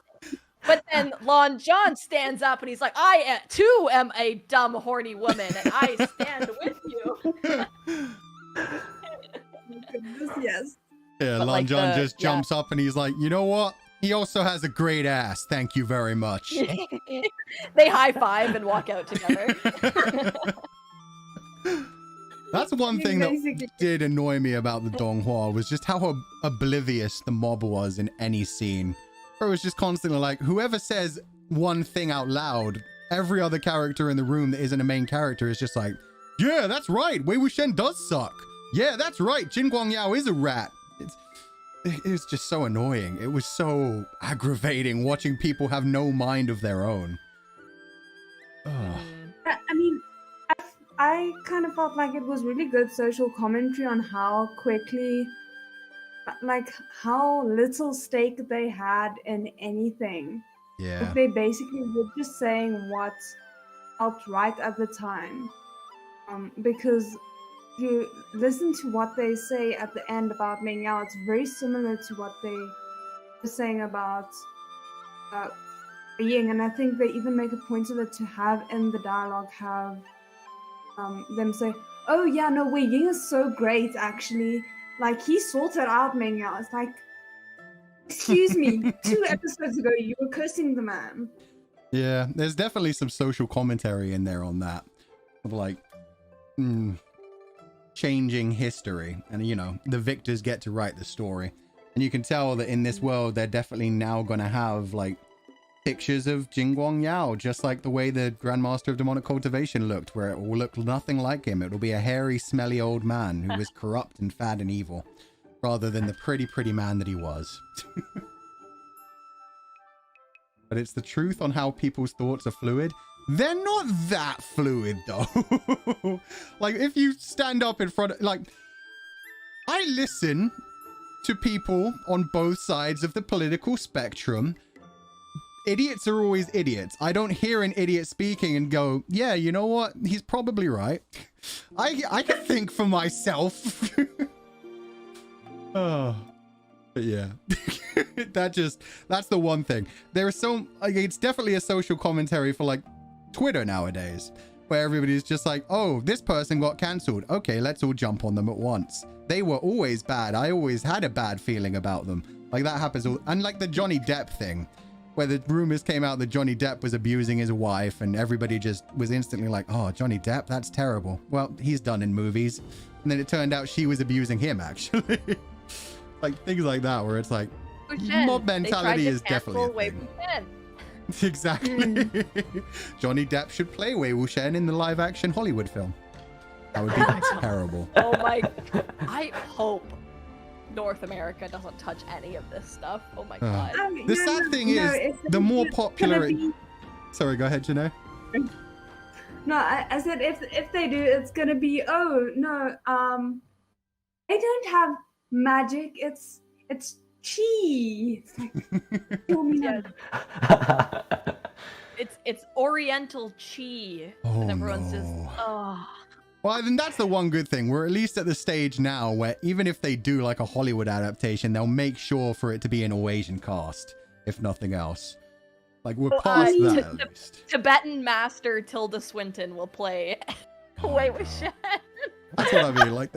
Speaker 2: But then Lan Zhan stands up and he's like, I too am a dumb, horny woman, and I stand with you.
Speaker 4: Yes.
Speaker 1: Yeah, Lan Zhan just jumps up and he's like, you know what? He also has a great ass. Thank you very much.
Speaker 2: They high five and walk out together.
Speaker 1: That's one thing that did annoy me about the Donghua, was just how oblivious the mob was in any scene. It was just constantly like, whoever says one thing out loud, every other character in the room that isn't a main character is just like, yeah, that's right, Wei Wuxian does suck. Yeah, that's right, Jin Guangyao is a rat. It was just so annoying. It was so aggravating watching people have no mind of their own. Ugh.
Speaker 4: I mean, I kind of felt like it was really good social commentary on how quickly, like, how little stake they had in anything.
Speaker 1: Yeah.
Speaker 4: Like, they basically were just saying what felt right at the time. Because if you listen to what they say at the end about Meng Yao, it's very similar to what they were saying about Ying, and I think they even make a point of it to have in the dialogue have them say, "Oh yeah, no, Wei Ying is so great actually. Like he sorted out Meng Yao." It's like, excuse me, 2 episodes ago you were cursing the man.
Speaker 1: Yeah, there's definitely some social commentary in there on that, of like changing history, and you know, the victors get to write the story, and you can tell that in this world they're definitely now gonna have like pictures of Jingguang Yao, just like the way the Grandmaster of Demonic Cultivation looked, where it will look nothing like him. It'll be a hairy, smelly old man who was corrupt and fat and evil, rather than the pretty man that he was. But it's the truth on how people's thoughts are fluid. They're not that fluid though. Like if you stand up in front of, like, I listen to people on both sides of the political spectrum. Idiots are always idiots. I don't hear an idiot speaking and go, yeah, you know what? He's probably right. I can think for myself. Oh, but yeah. That's the one thing. There is so, like, it's definitely a social commentary for like Twitter nowadays, where everybody's just like, oh, this person got cancelled. Okay, let's all jump on them at once. They were always bad. I always had a bad feeling about them. Like that happens all, and like the Johnny Depp thing, where the rumors came out that Johnny Depp was abusing his wife, and everybody just was instantly like, oh, Johnny Depp, that's terrible. Well, he's done in movies. And then it turned out she was abusing him, actually. Like things like that, where it's like, mob mentality is definitely a thing. Exactly. Johnny Depp should play Wei Wuxian in the live action Hollywood film. That would be terrible.
Speaker 2: Oh my, I hope North America doesn't touch any of this stuff. Oh my god.
Speaker 1: The sad thing is, the more popular it... Sorry, go ahead, Janae.
Speaker 4: No, I said if they do, it's gonna be, oh no, they don't have magic. It's chi. It's like, tell me that.
Speaker 2: It's Oriental chi,
Speaker 1: Oh,
Speaker 2: and everyone's
Speaker 1: no.
Speaker 2: just
Speaker 1: Well, then that's the one good thing. We're at least at the stage now where even if they do like a Hollywood adaptation, they'll make sure for it to be an all Asian cast, if nothing else. Like we're past that at least.
Speaker 2: Tibetan master Tilda Swinton will play Wei Wuxian.
Speaker 1: That's what I mean. Like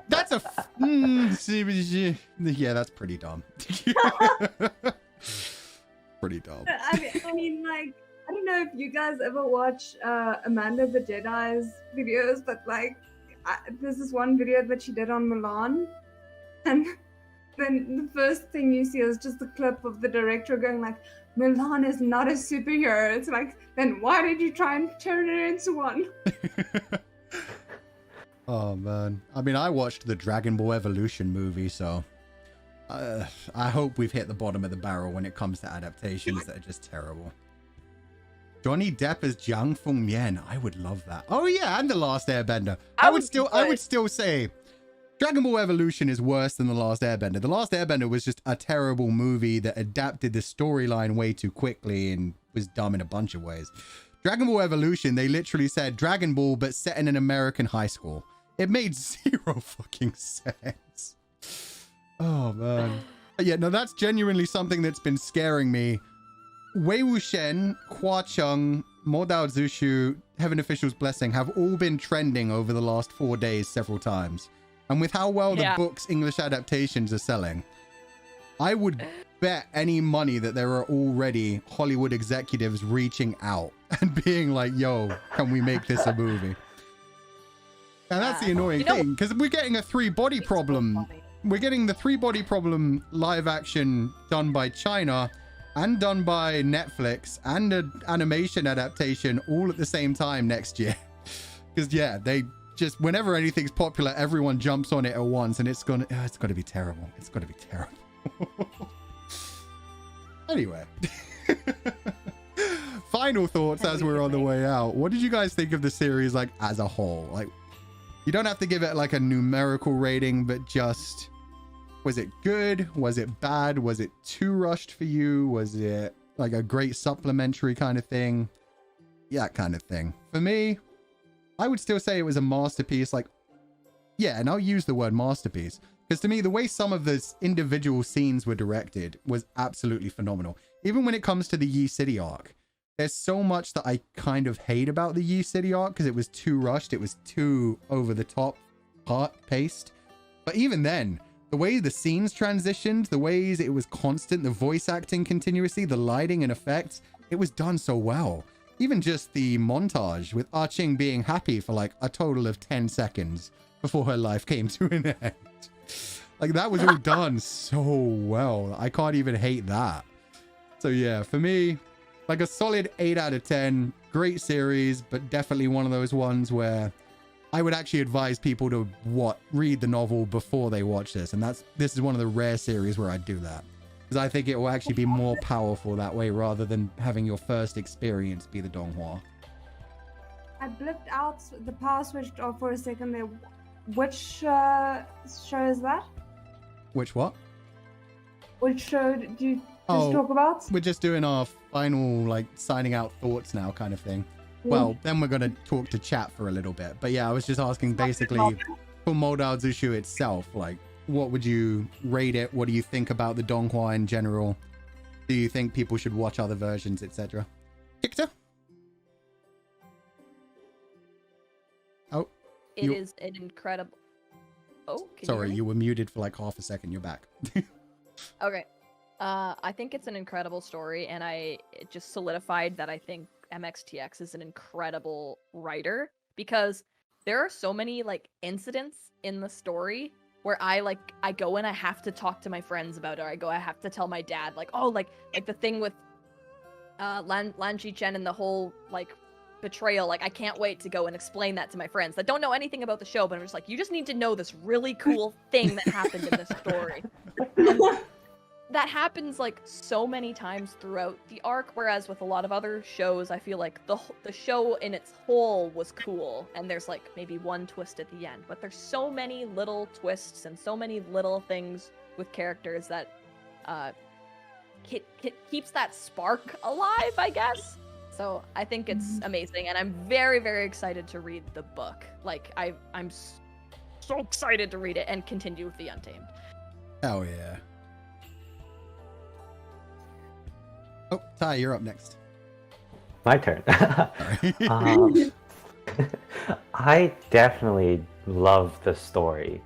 Speaker 1: that's a yeah, that's pretty dumb. Pretty dumb.
Speaker 4: I mean, like, I don't know if you guys ever watch Amanda the Jedi's videos, but like, there's this one video that she did on Milan, and then the first thing you see is just a clip of the director going like, Milan is not a superhero. It's like, then why did you try and turn it into one?
Speaker 1: Oh man, I mean, I watched the Dragon Ball Evolution movie, so I hope we've hit the bottom of the barrel when it comes to adaptations that are just terrible. Johnny Depp as Jiang Feng Mian. I would love that. Oh yeah, and The Last Airbender. I would still say Dragon Ball Evolution is worse than The Last Airbender. The Last Airbender was just a terrible movie that adapted the storyline way too quickly and was dumb in a bunch of ways. Dragon Ball Evolution, they literally said Dragon Ball, but set in an American high school. It made zero fucking sense. Oh man. But yeah, no, that's genuinely something that's been scaring me. Wei Wuxian, Hua Cheng, Mo Dao Zu Shi, Heaven Official's Blessing have all been trending over the last 4 days several times. And with how well the book's English adaptations are selling, I would bet any money that there are already Hollywood executives reaching out and being like, yo, can we make this a movie? And that's the annoying thing, because we're getting a 3-body problem. We're getting the 3-body problem live action done by China and done by Netflix and an animation adaptation all at the same time next year. Because yeah, they just, whenever anything's popular, everyone jumps on it at once, and it's gonna be terrible. It's gonna be terrible. Anyway. Final thoughts as we're on the way out. What did you guys think of the series, like, as a whole? Like, you don't have to give it like a numerical rating, but just, was it good? Was it bad? Was it too rushed for you? Was it like a great supplementary kind of thing? Yeah, that kind of thing. For me, I would still say it was a masterpiece. Like, yeah, and I'll use the word masterpiece, because to me, the way some of the individual scenes were directed was absolutely phenomenal. Even when it comes to the Yi City arc, there's so much that I kind of hate about the Yi City arc because it was too rushed. It was too over the top paced. But even then, the way the scenes transitioned, the ways it was constant, the voice acting continuously, the lighting and effects, it was done so well. Even just the montage with Ah Ching being happy for like a total of 10 seconds before her life came to an end. Like that was all done so well. I can't even hate that. So yeah, for me, like a solid 8 out of 10. Great series, but definitely one of those ones where I would actually advise people to read the novel before they watch this. And this is one of the rare series where I do that. Because I think it will actually be more powerful that way rather than having your first experience be the Donghua.
Speaker 4: I blipped out, the power switched off for a second there. Which show is that?
Speaker 1: Which what?
Speaker 4: Which show did you just talk about?
Speaker 1: We're just doing our final, like, signing out thoughts now kind of thing. Well, then we're going to talk to chat for a little bit. But yeah, I was just asking basically for Mo Dao Zu Shi itself, like, what would you rate it? What do you think about the Donghua in general? Do you think people should watch other versions, etc.? Kictor? Oh.
Speaker 2: It is an incredible... Oh,
Speaker 1: sorry, you were muted for like half a second. You're back.
Speaker 2: Okay. I think it's an incredible story, and it just solidified that I think MXTX is an incredible writer, because there are so many like incidents in the story where I go and I have to talk to my friends about it, or I have to tell my dad, like, oh, like the thing with Lanji-chen and the whole like betrayal, like I can't wait to go and explain that to my friends that don't know anything about the show, but I'm just like, you just need to know this really cool thing that happened in this story. That happens like so many times throughout the arc, whereas with a lot of other shows, I feel like the show in its whole was cool, and there's like maybe one twist at the end, but there's so many little twists and so many little things with characters that keeps that spark alive, I guess. So I think it's amazing, and I'm very, very excited to read the book. Like I'm so excited to read it and continue with the Untamed.
Speaker 1: Oh yeah. Oh, Ty, you're up next.
Speaker 3: My turn. I definitely love the story.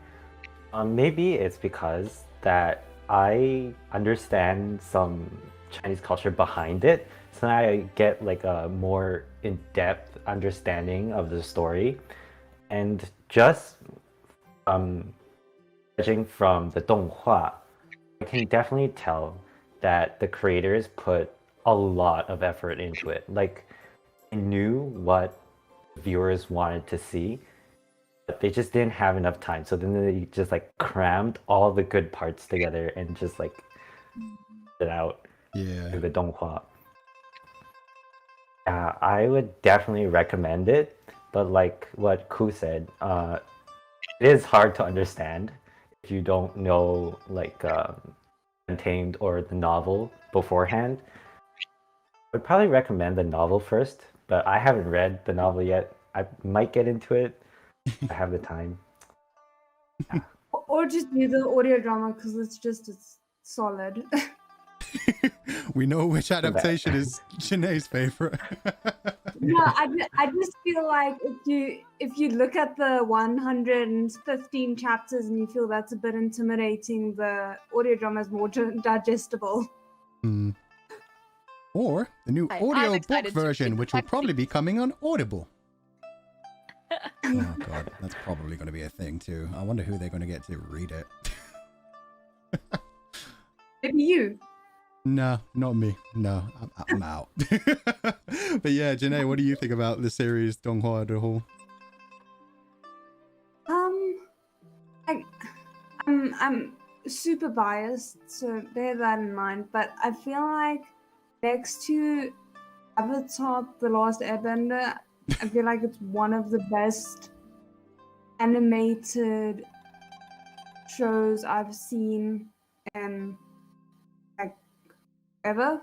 Speaker 3: Maybe it's because that I understand some Chinese culture behind it, so I get like a more in-depth understanding of the story. And just judging from the Donghua, I can definitely tell that the creators put a lot of effort into it. Like, they knew what viewers wanted to see, but they just didn't have enough time. So then they just like crammed all the good parts together and just like put it out to the Donghua. I would definitely recommend it, but like what Ku said, it is hard to understand if you don't know like Untamed or the novel beforehand. I would probably recommend the novel first, but I haven't read the novel yet. I might get into it if I have the time. Yeah.
Speaker 4: Or just do the audio drama, because it's solid.
Speaker 1: We know which adaptation is Janae's favorite.
Speaker 4: No, I just feel like if you look at the 115 chapters and you feel that's a bit intimidating, the audio drama is more digestible.
Speaker 1: Or the new audio book version, which will probably be coming on Audible. Oh god, that's probably going to be a thing too. I wonder who they're going to get to read it.
Speaker 4: Maybe you.
Speaker 1: No, not me. No, I'm out. But yeah, Janae, what do you think about the series Donghua as a whole?
Speaker 4: I'm super biased, so bear that in mind. But I feel like next to Avatar: The Last Airbender, I feel like it's one of the best animated shows I've seen in like ever.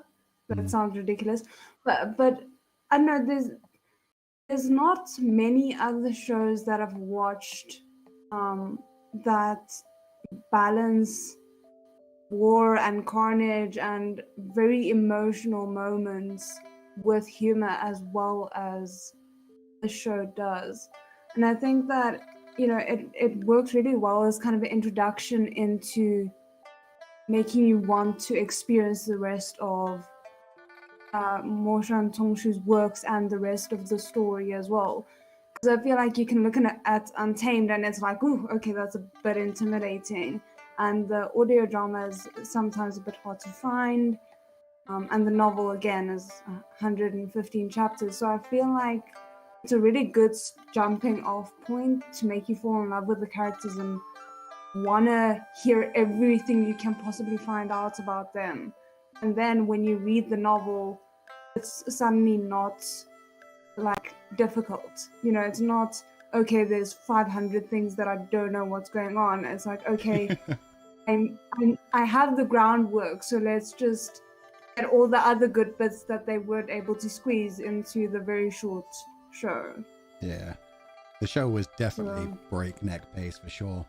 Speaker 4: That sounds ridiculous, but I don't know. There's not many other shows that I've watched that balance war and carnage and very emotional moments with humor as well as the show does. And I think that, you know, it works really well as kind of an introduction into making you want to experience the rest of Mo Tongshu's works and the rest of the story as well. Because I feel like you can look at Untamed and it's like, ooh, okay, that's a bit intimidating. And the audio drama is sometimes a bit hard to find. And the novel, again, is 115 chapters. So I feel like it's a really good jumping off point to make you fall in love with the characters and want to hear everything you can possibly find out about them. And then when you read the novel, it's suddenly not like difficult. You know, it's not, okay, there's 500 things that I don't know what's going on. It's like, okay, I have the groundwork, so let's just get all the other good bits that they weren't able to squeeze into the very short show.
Speaker 1: Yeah. The show was definitely breakneck pace for sure.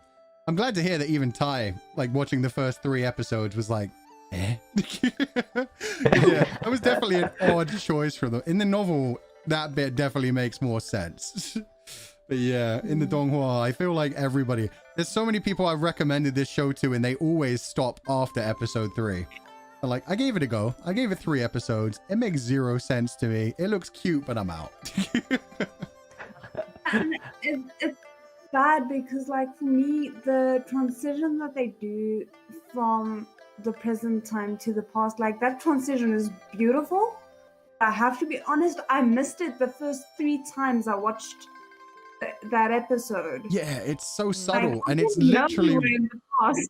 Speaker 1: I'm glad to hear that even Ty, like watching the first 3 episodes, was like, eh? Yeah, that was definitely an odd choice for them. In the novel, that bit definitely makes more sense. But yeah, in the Donghua, I feel like everybody, there's so many people I've recommended this show to and they always stop after episode 3. They're like, I gave it a go. I gave it 3 episodes. It makes 0 sense to me. It looks cute, but I'm out.
Speaker 4: It's bad because, like, for me, the transition that they do from the present time to the past, like, that transition is beautiful. I have to be honest, I missed it the first 3 times I watched that episode.
Speaker 1: Yeah, it's so subtle,
Speaker 4: Like,
Speaker 1: and it's literally in the past.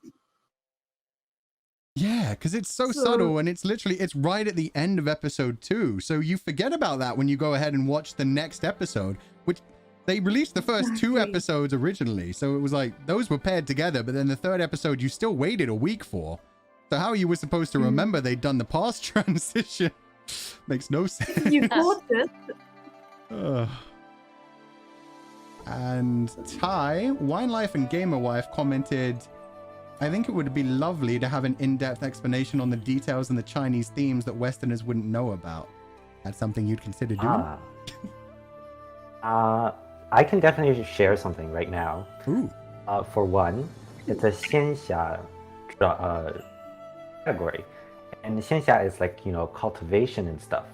Speaker 1: Yeah, because it's so subtle, and it's literally, it's right at the end of episode 2. So you forget about that when you go ahead and watch the next episode, which they released the first 2 episodes originally. So it was like, those were paired together, but then the 3rd episode you still waited a week for. So how you were supposed to remember they'd done the past transition makes no sense.
Speaker 4: You caught it.
Speaker 1: And Ty, Wine Life and Gamer Wife commented, I think it would be lovely to have an in-depth explanation on the details and the Chinese themes that Westerners wouldn't know about. That's something you'd consider doing?
Speaker 3: I can definitely share something right now.
Speaker 1: Ooh.
Speaker 3: For one, it's a xianxia category. And xianxia is like, you know, cultivation and stuff.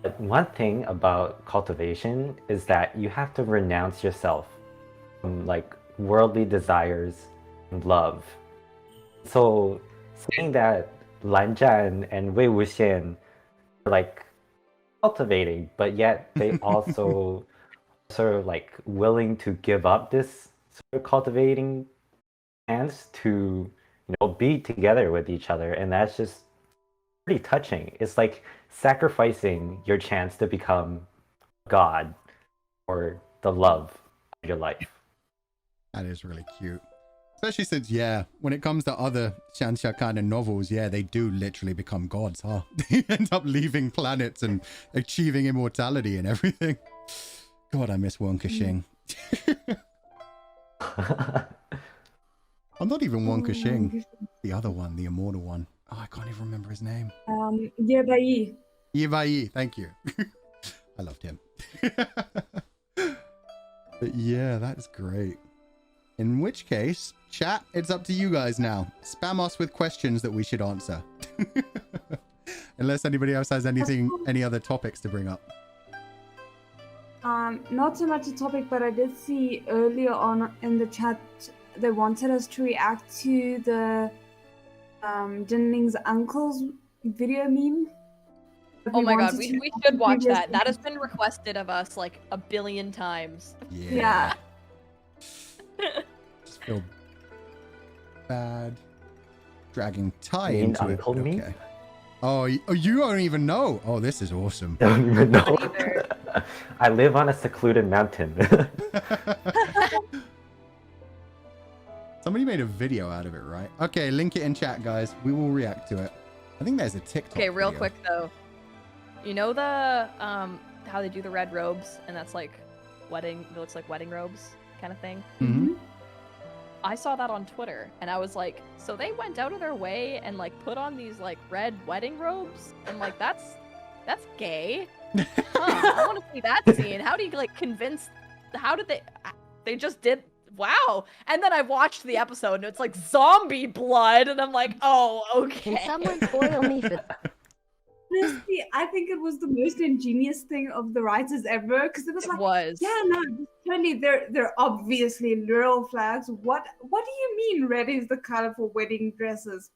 Speaker 3: But one thing about cultivation is that you have to renounce yourself from like worldly desires and love. So saying that Lanzhan and Wei Wuxian are like cultivating, but yet they also sort of like willing to give up this sort of cultivating chance to, you know, be together with each other, and that's just pretty touching. It's like sacrificing your chance to become God or the love of your life.
Speaker 1: That is really cute. Especially since, yeah, when it comes to other xianxia kind of novels, yeah, they do literally become gods, huh? They end up leaving planets and achieving immortality and everything. God, I miss Wonka Xing. I'm not even Wonka Xing. The other one, the immortal one. Oh, I can't even remember his name.
Speaker 4: Ye Bai.
Speaker 1: Ye Bai, thank you. I loved him. But yeah, that's great. In which case, chat, it's up to you guys now. Spam us with questions that we should answer. Unless anybody else has any other topics to bring up.
Speaker 4: Not so much a topic, but I did see earlier on in the chat they wanted us to react to the Jinling's uncle's video meme.
Speaker 2: Oh my god, we should watch that. That has been requested of us like 1 billion times.
Speaker 4: Yeah.
Speaker 1: Just feel bad dragging Ty into it. Okay. Oh, you don't even know. Oh, this is awesome.
Speaker 3: Don't even know. I live on a secluded mountain.
Speaker 1: Somebody made a video out of it, right? Okay, link it in chat, guys. We will react to it. I think there's a TikTok
Speaker 2: Okay, real
Speaker 1: video.
Speaker 2: quick though. You know the how they do the red robes and that's like wedding, it looks like wedding robes kind of thing?
Speaker 1: Mm-hmm.
Speaker 2: I saw that on Twitter and I was like, so they went out of their way and like put on these like red wedding robes and like that's That's gay. I want to see that scene. How do you like convince? How did they just did? Wow. And then I watched the episode and it's like zombie blood, and I'm like, oh, okay.
Speaker 5: Can someone spoil me for?
Speaker 4: Honestly, I think it was the most ingenious thing of the writers ever, because it was like, yeah, no, totally, they're obviously literal flags. What do you mean red is the color for wedding dresses?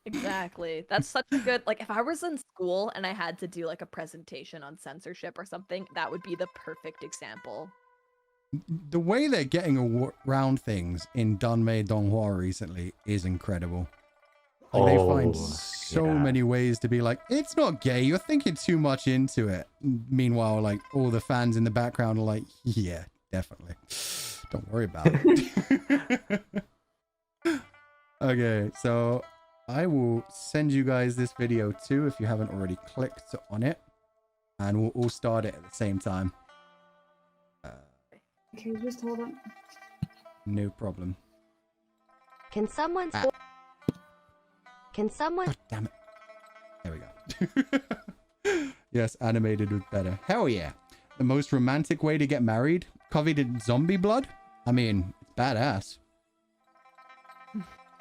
Speaker 2: Exactly. That's such a good, like, if I was in school and I had to do like a presentation on censorship or something, that would be the perfect example.
Speaker 1: The way they're getting around things in Danmei Donghua recently is incredible. Like, they find so many ways to be like, it's not gay, you're thinking too much into it. Meanwhile, like, all the fans in the background are like, yeah, definitely. Don't worry about it. Okay, so I will send you guys this video too if you haven't already clicked on it. And we'll all start it at the same time.
Speaker 4: Okay, just hold on.
Speaker 1: No problem.
Speaker 5: Can someone? Can someone?
Speaker 1: God damn it. There we go. Yes, animated was better. Hell yeah. The most romantic way to get married? Covered in zombie blood? I mean, it's badass.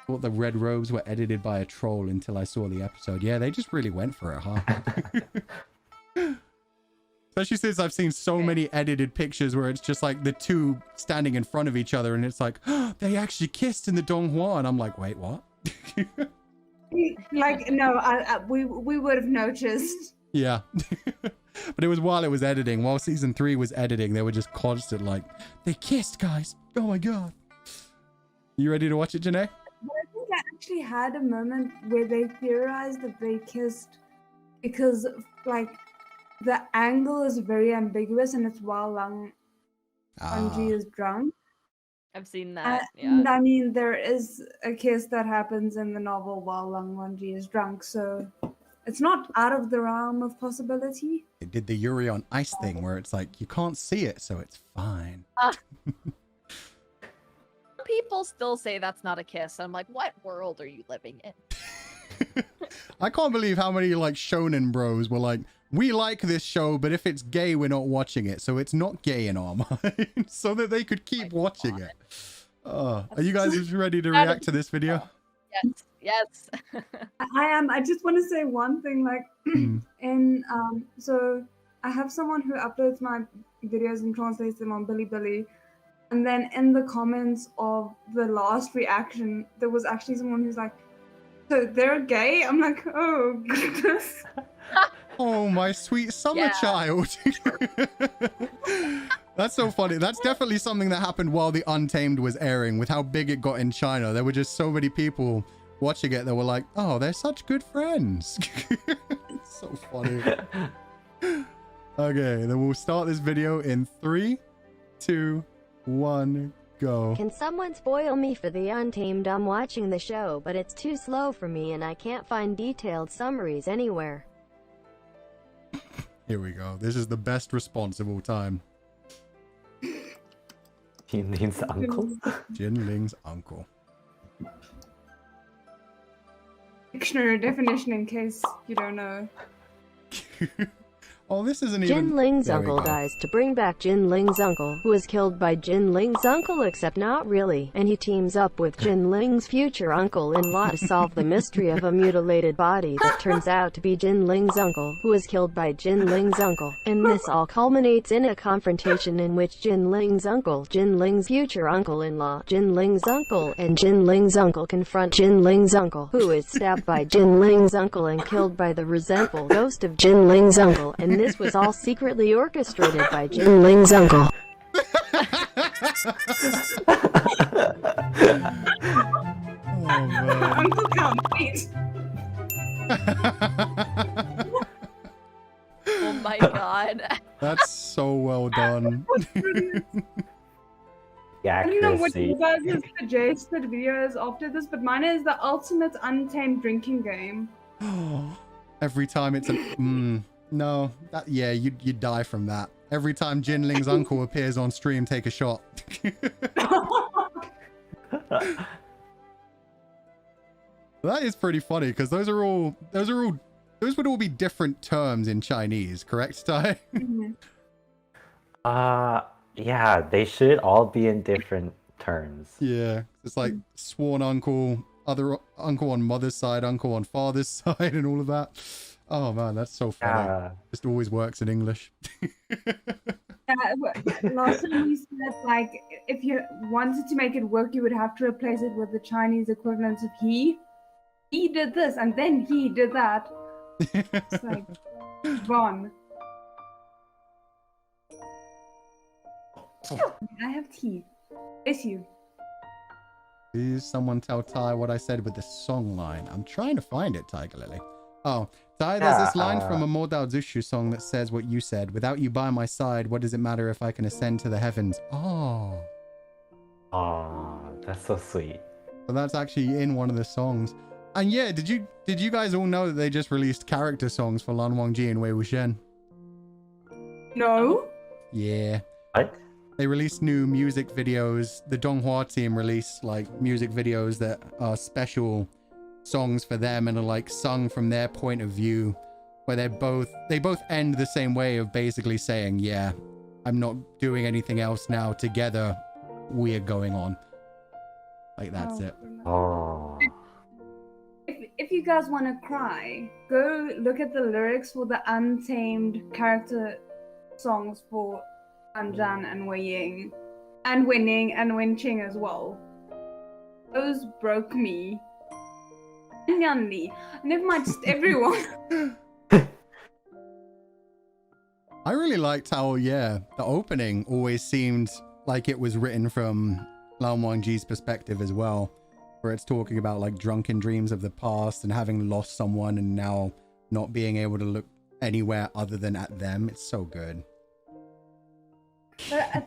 Speaker 1: Thought the red robes were edited by a troll until I saw the episode. Yeah, they just really went for it, huh? Especially since I've seen so many edited pictures where it's just like the two standing in front of each other and it's like, oh, they actually kissed in the Donghua. And I'm like, wait, what?
Speaker 4: Like, no, we would have noticed.
Speaker 1: Yeah. But it was while it was editing. While season 3 was editing, they were just constant like, they kissed, guys. Oh my god. You ready to watch it, Janae?
Speaker 4: But I think I actually had a moment where they theorized that they kissed because, like, the angle is very ambiguous and it's while Wanji is drunk.
Speaker 2: I've seen that.
Speaker 4: And I mean, there is a kiss that happens in the novel while Wanji is drunk, so it's not out of the realm of possibility.
Speaker 1: It did the Yuri on Ice thing where it's like, you can't see it, so it's fine.
Speaker 2: People still say that's not a kiss. I'm like, what world are you living in?
Speaker 1: I can't believe how many like shonen bros were like, we like this show, but if it's gay, we're not watching it. So it's not gay in our mind, so that they could keep watching it. Are you guys ready to react to this video?
Speaker 2: Yes.
Speaker 4: I am. I just want to say one thing, like, so I have someone who uploads my videos and translates them on Bilibili. And then in the comments of the last reaction, there was actually someone who's like, so they're gay? I'm like, oh, goodness.
Speaker 1: Oh, my sweet summer child. That's so funny. That's definitely something that happened while The Untamed was airing, with how big it got in China. There were just so many people watching it that were like, oh, they're such good friends. It's so funny. Okay, then we'll start this video in 3, 2, 1, go.
Speaker 5: Can someone spoil me for The Untamed? I'm watching the show, but it's too slow for me and I can't find detailed summaries anywhere.
Speaker 1: Here we go. This is the best response of all time.
Speaker 3: Jinling's uncle?
Speaker 1: Jinling's uncle.
Speaker 4: Dictionary definition in case you don't know.
Speaker 1: Oh, this isn't even...
Speaker 5: Jinling's uncle dies to bring back Jinling's uncle, who is killed by Jinling's uncle, except not really, and he teams up with Jinling's future uncle-in-law to solve the mystery of a mutilated body that turns out to be Jinling's uncle, who is killed by Jinling's uncle, and this all culminates in a confrontation in which Jinling's uncle, Jinling's future uncle-in-law, Jinling's uncle, and Jinling's uncle confront Jinling's uncle, who is stabbed by Jinling's uncle and killed by the resentful ghost of Jinling's uncle, and this was all secretly orchestrated by Jinling's uncle.
Speaker 1: Oh, man.
Speaker 4: Uncle can't wait.
Speaker 2: Oh my god.
Speaker 1: That's so well done.
Speaker 4: I don't know what you guys' suggested videos after this, but mine is the ultimate untamed drinking game.
Speaker 1: Every time it's a... no, yeah, you'd die from that. Every time Jinling's uncle appears on stream, take a shot. That is pretty funny because those are all Those would all be different terms in Chinese, correct, Ty?
Speaker 4: Mhm.
Speaker 3: Yeah, they should all be in different terms.
Speaker 1: Yeah, it's like sworn uncle, other uncle on mother's side, uncle on father's side, and all of that. Oh man, that's so funny.
Speaker 3: Yeah.
Speaker 1: Just always works in English.
Speaker 4: Last time you said like if you wanted to make it work, you would have to replace it with the Chinese equivalent of he. He did this and then he did that. It's like Ron. I have tea. Bless you.
Speaker 1: Please, someone tell Ty what I said with the song line. I'm trying to find it, Tiger Lily. Oh, Ty, there's this line from a Mo Dao Zu Shi song that says what you said. Without you by my side, what does it matter if I can ascend to the heavens? Oh.
Speaker 3: Aw, that's so sweet.
Speaker 1: So that's actually in one of the songs. And yeah, did you guys all know that they just released character songs for Lan Wangji and Wei Wuxian?
Speaker 4: No.
Speaker 1: Yeah.
Speaker 3: What?
Speaker 1: They released new music videos. The Donghua team released like music videos that are special songs for them and are like sung from their point of view, where they both end the same way of basically saying, yeah, I'm not doing anything else now. Together, we are going on. Like that's it.
Speaker 3: Oh.
Speaker 4: If you guys want to cry, go look at the lyrics for the untamed character songs for Anjan and Wei Ying, and Winning and Wenqing as well. Those broke me. And Yanli. Never mind, just everyone.
Speaker 1: I really liked how, yeah, the opening always seemed like it was written from Lan Wangji's perspective as well, where it's talking about like drunken dreams of the past and having lost someone and now not being able to look anywhere other than at them. It's so good.
Speaker 4: But I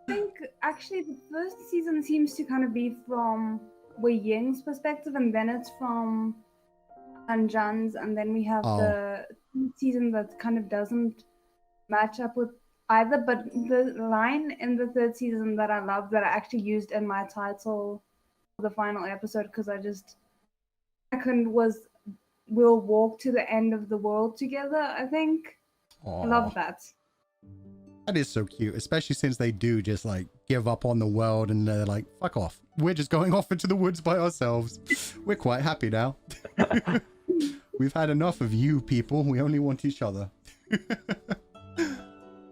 Speaker 4: think actually the first season seems to kind of be from Wei Ying's perspective, and then it's from Anjan's, and then we have the season that kind of doesn't match up with either. But the line in the third season that I love, that I actually used in my title for the final episode, because I couldn't, was "We'll walk to the end of the world together." I think.
Speaker 1: Aww.
Speaker 4: I love that.
Speaker 1: That is so cute, especially since they do just like give up on the world and they're like, fuck off. We're just going off into the woods by ourselves. We're quite happy now. We've had enough of you people. We only want each other.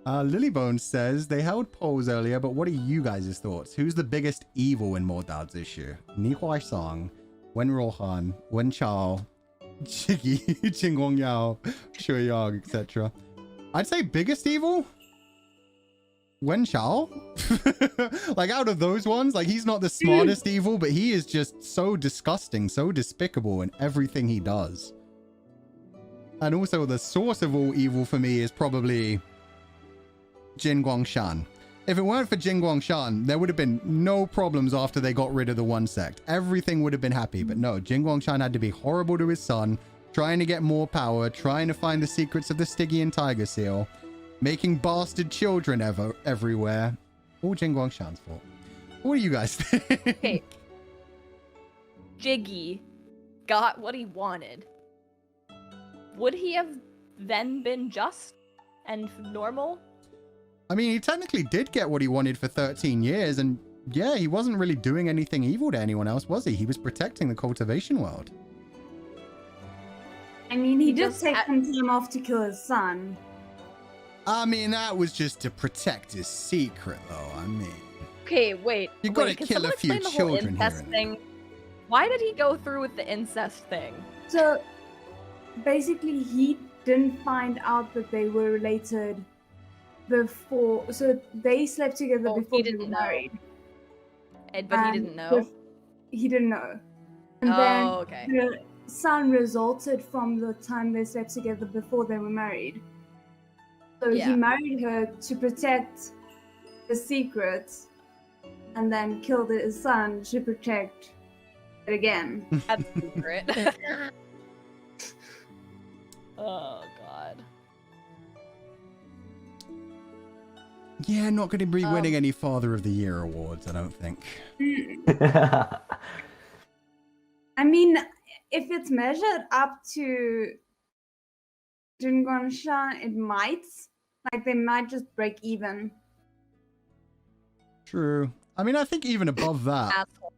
Speaker 1: Lilybones says they held polls earlier, but what are you guys' thoughts? Who's the biggest evil in Mo Dao Zu Shi? Ni Huaisang, Wen Rohan, Wen Chao, Jiggy, Qinggong Yao, Shui Yang, etc. I'd say biggest evil? Wen Chao? Like out of those ones, like he's not the smartest evil, but he is just so disgusting, so despicable in everything he does. And also the source of all evil for me is probably Jin Guangshan. If it weren't for Jin Guangshan, there would have been no problems after they got rid of the one sect. Everything would have been happy, but no, Jin Guangshan had to be horrible to his son, trying to get more power, trying to find the secrets of the Stygian tiger seal, making bastard children everywhere. All Jin Guangshan's fault. What do you guys think?
Speaker 2: Okay. Jiggy got what he wanted. Would he have then been just and normal?
Speaker 1: I mean, he technically did get what he wanted for 13 years, and yeah, he wasn't really doing anything evil to anyone else, was he? He was protecting the cultivation world.
Speaker 4: I mean, he did
Speaker 2: just
Speaker 4: take some time off to kill his son.
Speaker 1: I mean, that was just to protect his secret, though. I mean,
Speaker 2: Okay, wait.
Speaker 1: you gotta
Speaker 2: wait, can
Speaker 1: kill a
Speaker 2: someone
Speaker 1: few
Speaker 2: explain the whole
Speaker 1: children here
Speaker 2: incest
Speaker 1: and
Speaker 2: thing? Why did he go through with the incest thing?
Speaker 4: So basically, he didn't find out that they were related before. So they slept together
Speaker 2: Oh, he
Speaker 4: before they
Speaker 2: didn't
Speaker 4: were
Speaker 2: know.
Speaker 4: married.
Speaker 2: But he didn't know.
Speaker 4: He didn't know. And
Speaker 2: Oh,
Speaker 4: then
Speaker 2: okay.
Speaker 4: the son resulted from the time they slept together before they were married. So
Speaker 2: Yeah.
Speaker 4: he married her to protect the secrets, and then killed his son to protect it again.
Speaker 2: That's secret. Oh god.
Speaker 1: yeah, not going to be winning any Father of the Year awards, I don't think.
Speaker 4: I mean, if it's measured up to Guangshan, it might. Like, they might just break even.
Speaker 1: True. I mean, I think even above that,
Speaker 2: Asshole.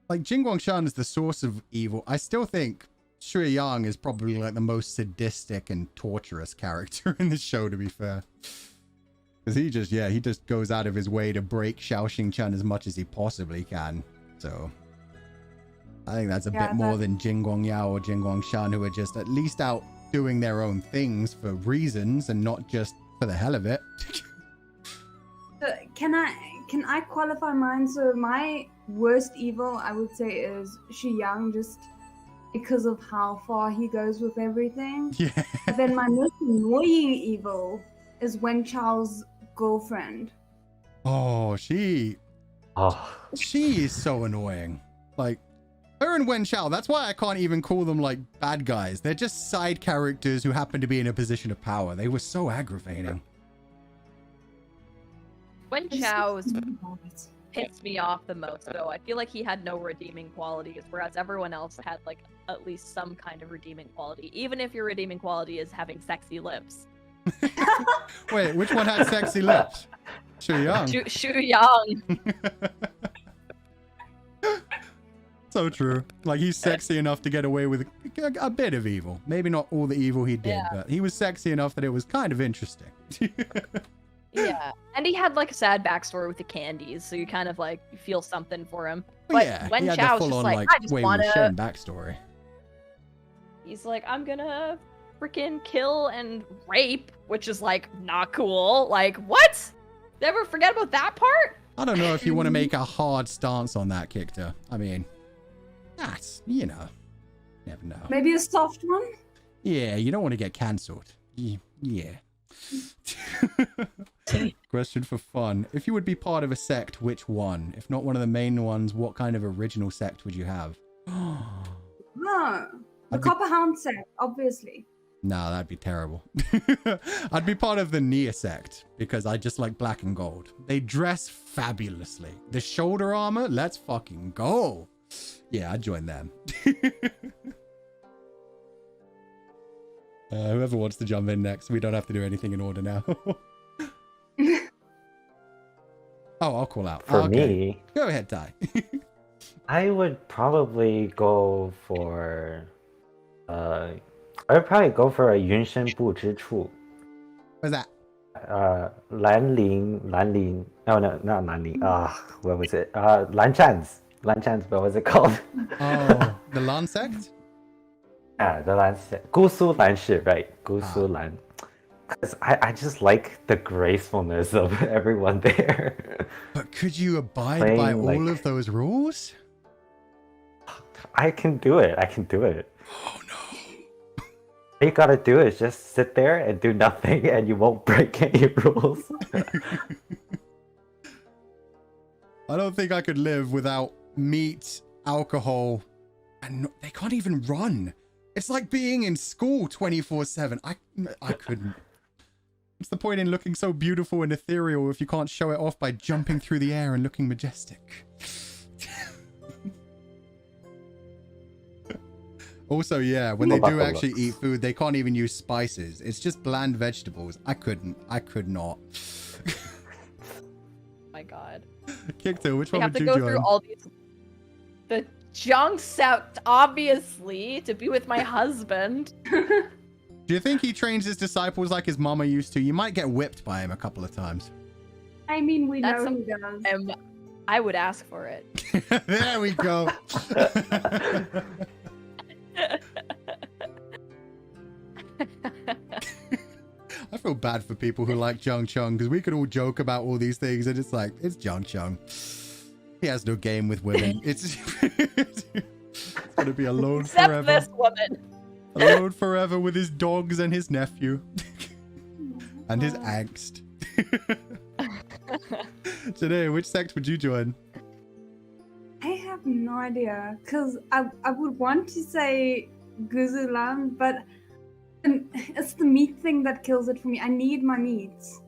Speaker 1: like Guangshan is the source of evil. I still think Shui Yang is probably like the most sadistic and torturous character in the show, to be fair. Because he just goes out of his way to break Xiao Xingchen as much as he possibly can. So I think that's a bit more than Jin Guangyao or Jin Guangshan, who are just at least out doing their own things for reasons and not just for the hell of it.
Speaker 4: Can I qualify mine? So my worst evil, I would say, is Xu Yang, just because of how far he goes with everything.
Speaker 1: Yeah.
Speaker 4: But then my most annoying evil is Wen Chao's girlfriend.
Speaker 1: Oh, she is so annoying. Like, her and Wen Chao, that's why I can't even call them like bad guys. They're just side characters who happen to be in a position of power. They were so aggravating.
Speaker 2: Wen Chao's pissed me off the most, though. I feel like he had no redeeming qualities, whereas everyone else had like at least some kind of redeeming quality, even if your redeeming quality is having sexy lips.
Speaker 1: Wait, which one had sexy lips? Shu Yang.
Speaker 2: Shu Yang.
Speaker 1: So true. Like, he's sexy enough to get away with a bit of evil. Maybe not all the evil he did, but he was sexy enough that it was kind of interesting.
Speaker 2: Yeah, and he had like a sad backstory with the candies, so you kind of like feel something for him.
Speaker 1: Well,
Speaker 2: But
Speaker 1: yeah,
Speaker 2: Wen
Speaker 1: he had
Speaker 2: Chao's
Speaker 1: the
Speaker 2: just
Speaker 1: full-on
Speaker 2: like, I just
Speaker 1: Wei
Speaker 2: wanna.
Speaker 1: Wuxian backstory.
Speaker 2: He's like, I'm gonna freaking kill and rape, which is like not cool. Like, what? Never forget about that part?
Speaker 1: I don't know if you want to make a hard stance on that, Kictor. I mean, that's, you know, never know.
Speaker 4: Maybe a soft one?
Speaker 1: Yeah, you don't want to get cancelled. Yeah. Question for fun. If you would be part of a sect, which one? If not one of the main ones, what kind of original sect would you have?
Speaker 4: No. The Copper Hound sect, obviously.
Speaker 1: No, that'd be terrible. I'd be part of the Nia sect because I just like black and gold. They dress fabulously. The shoulder armor, let's fucking go. Yeah, I'd join them. Whoever wants to jump in next, we don't have to do anything in order now. Oh, I'll call out.
Speaker 3: For me,
Speaker 1: go ahead, Ty.
Speaker 3: I would probably go for I would probably go for a 云深不知处.
Speaker 1: What's that?
Speaker 3: 兰陵 no, not 兰陵 what was it? 蓝湛子 what was it called?
Speaker 1: Oh, the Lan sect?
Speaker 3: Yeah, the Lan sect. 姑苏兰氏, right? 姑苏兰. Because I just like the gracefulness of everyone there.
Speaker 1: But could you abide by all of those rules?
Speaker 3: I can do it.
Speaker 1: Oh no.
Speaker 3: All you gotta do is just sit there and do nothing and you won't break any rules.
Speaker 1: I don't think I could live without meat, alcohol, and they can't even run. It's like being in school 24/7. I couldn't. What's the point in looking so beautiful and ethereal if you can't show it off by jumping through the air and looking majestic? Also, yeah, when they do actually eat food, they can't even use spices. It's just bland vegetables. I could not.
Speaker 2: My God.
Speaker 1: Kictor, which one
Speaker 2: have
Speaker 1: would
Speaker 2: to
Speaker 1: you
Speaker 2: go
Speaker 1: join?
Speaker 2: through all these. The junk sect, obviously, to be with my husband.
Speaker 1: Do you think he trains his disciples like his mama used to? You might get whipped by him a couple of times.
Speaker 4: I mean, we
Speaker 2: That's
Speaker 4: know he does.
Speaker 2: I would ask for it.
Speaker 1: There we go. I feel bad for people who like Jung Chung because we could all joke about all these things and it's like, it's Jung Chung. He has no game with women. It's gonna be alone
Speaker 2: Except
Speaker 1: forever.
Speaker 2: this woman.
Speaker 1: Alone forever with his dogs and his nephew. And his angst. Today, which sect would you join?
Speaker 4: I have no idea, because I would want to say Guzulan, but it's the meat thing that kills it for me. I need my meats.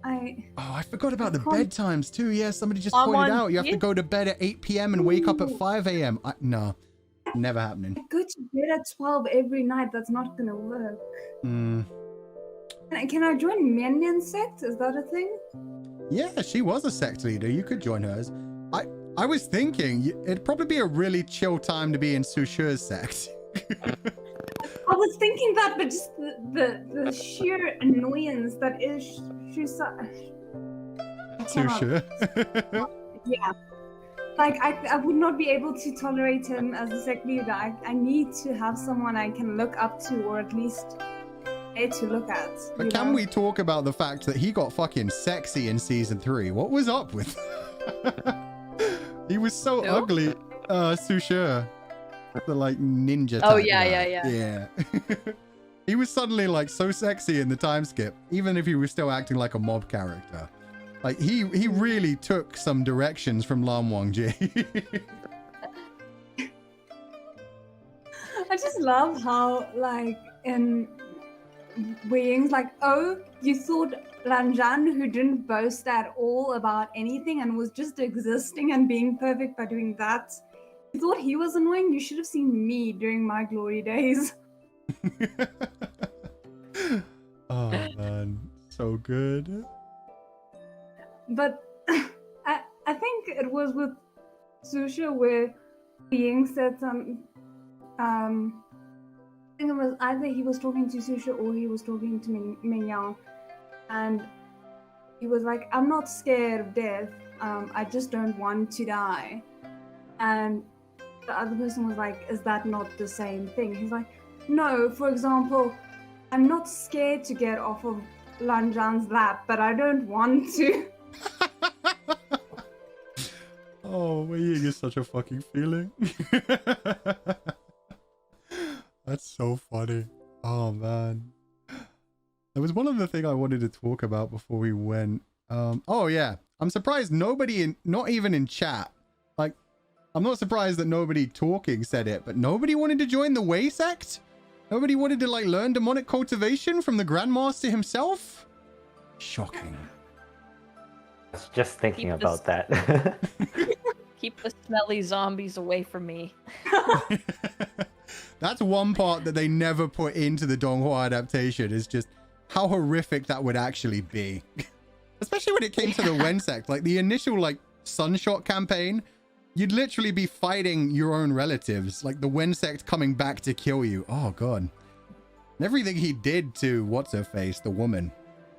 Speaker 1: I forgot about the bedtimes too. Yeah, somebody just pointed out you have to go to bed at 8 p.m. and wake up at 5 a.m. No.
Speaker 4: I
Speaker 1: Never happening.
Speaker 4: I go to bed at 12 every night. That's not gonna work.
Speaker 1: Mm.
Speaker 4: Can I join Mian sect? Is that a thing?
Speaker 1: Yeah, she was a sect leader. You could join hers. I was thinking it'd probably be a really chill time to be in Su Shi's sect.
Speaker 4: I was thinking that, but just the sheer annoyance that is Su
Speaker 1: Shi.
Speaker 4: Yeah. Like, I would not be able to tolerate him as a sect leader. I need to have someone I can look up to, or at least to look at.
Speaker 1: But can we talk about the fact that he got fucking sexy in season 3? What was up with he was so ugly. Su Shi, the like ninja type guy. Yeah. He was suddenly like so sexy in the time skip, even if he was still acting like a mob character. Like he really took some directions from Lan Wangji.
Speaker 4: I just love how, like, in Wings, like, oh, you thought Ranjan, who didn't boast at all about anything and was just existing and being perfect by doing that, you thought he was annoying? You should have seen me during my glory days.
Speaker 1: Oh man, so good.
Speaker 4: But I think it was with Su Shi where Ying said some I think it was either he was talking to Su Shi or he was talking to Ming Yang, and he was like, I'm not scared of death, I just don't want to die. And the other person was like, is that not the same thing? He's like, no, for example, I'm not scared to get off of Lan Zhan's lap, but I don't want to.
Speaker 1: Oh, Wei Ying is such a fucking feeling. That's so funny. Oh man. There was one other thing I wanted to talk about before we went. Oh yeah, I'm surprised nobody not even in chat. Like, I'm not surprised that nobody talking said it, but nobody wanted to join the Wei sect? Nobody wanted to like learn demonic cultivation from the Grandmaster himself? Shocking.
Speaker 3: I was just thinking about that.
Speaker 2: Keep the smelly zombies away from me.
Speaker 1: That's one part that they never put into the Donghua adaptation, is just how horrific that would actually be. Especially when it came to the Wen sect. Like the initial like Sunshot campaign, you'd literally be fighting your own relatives, like the Wen sect coming back to kill you. Oh god. And everything he did to what's-her-face, the woman,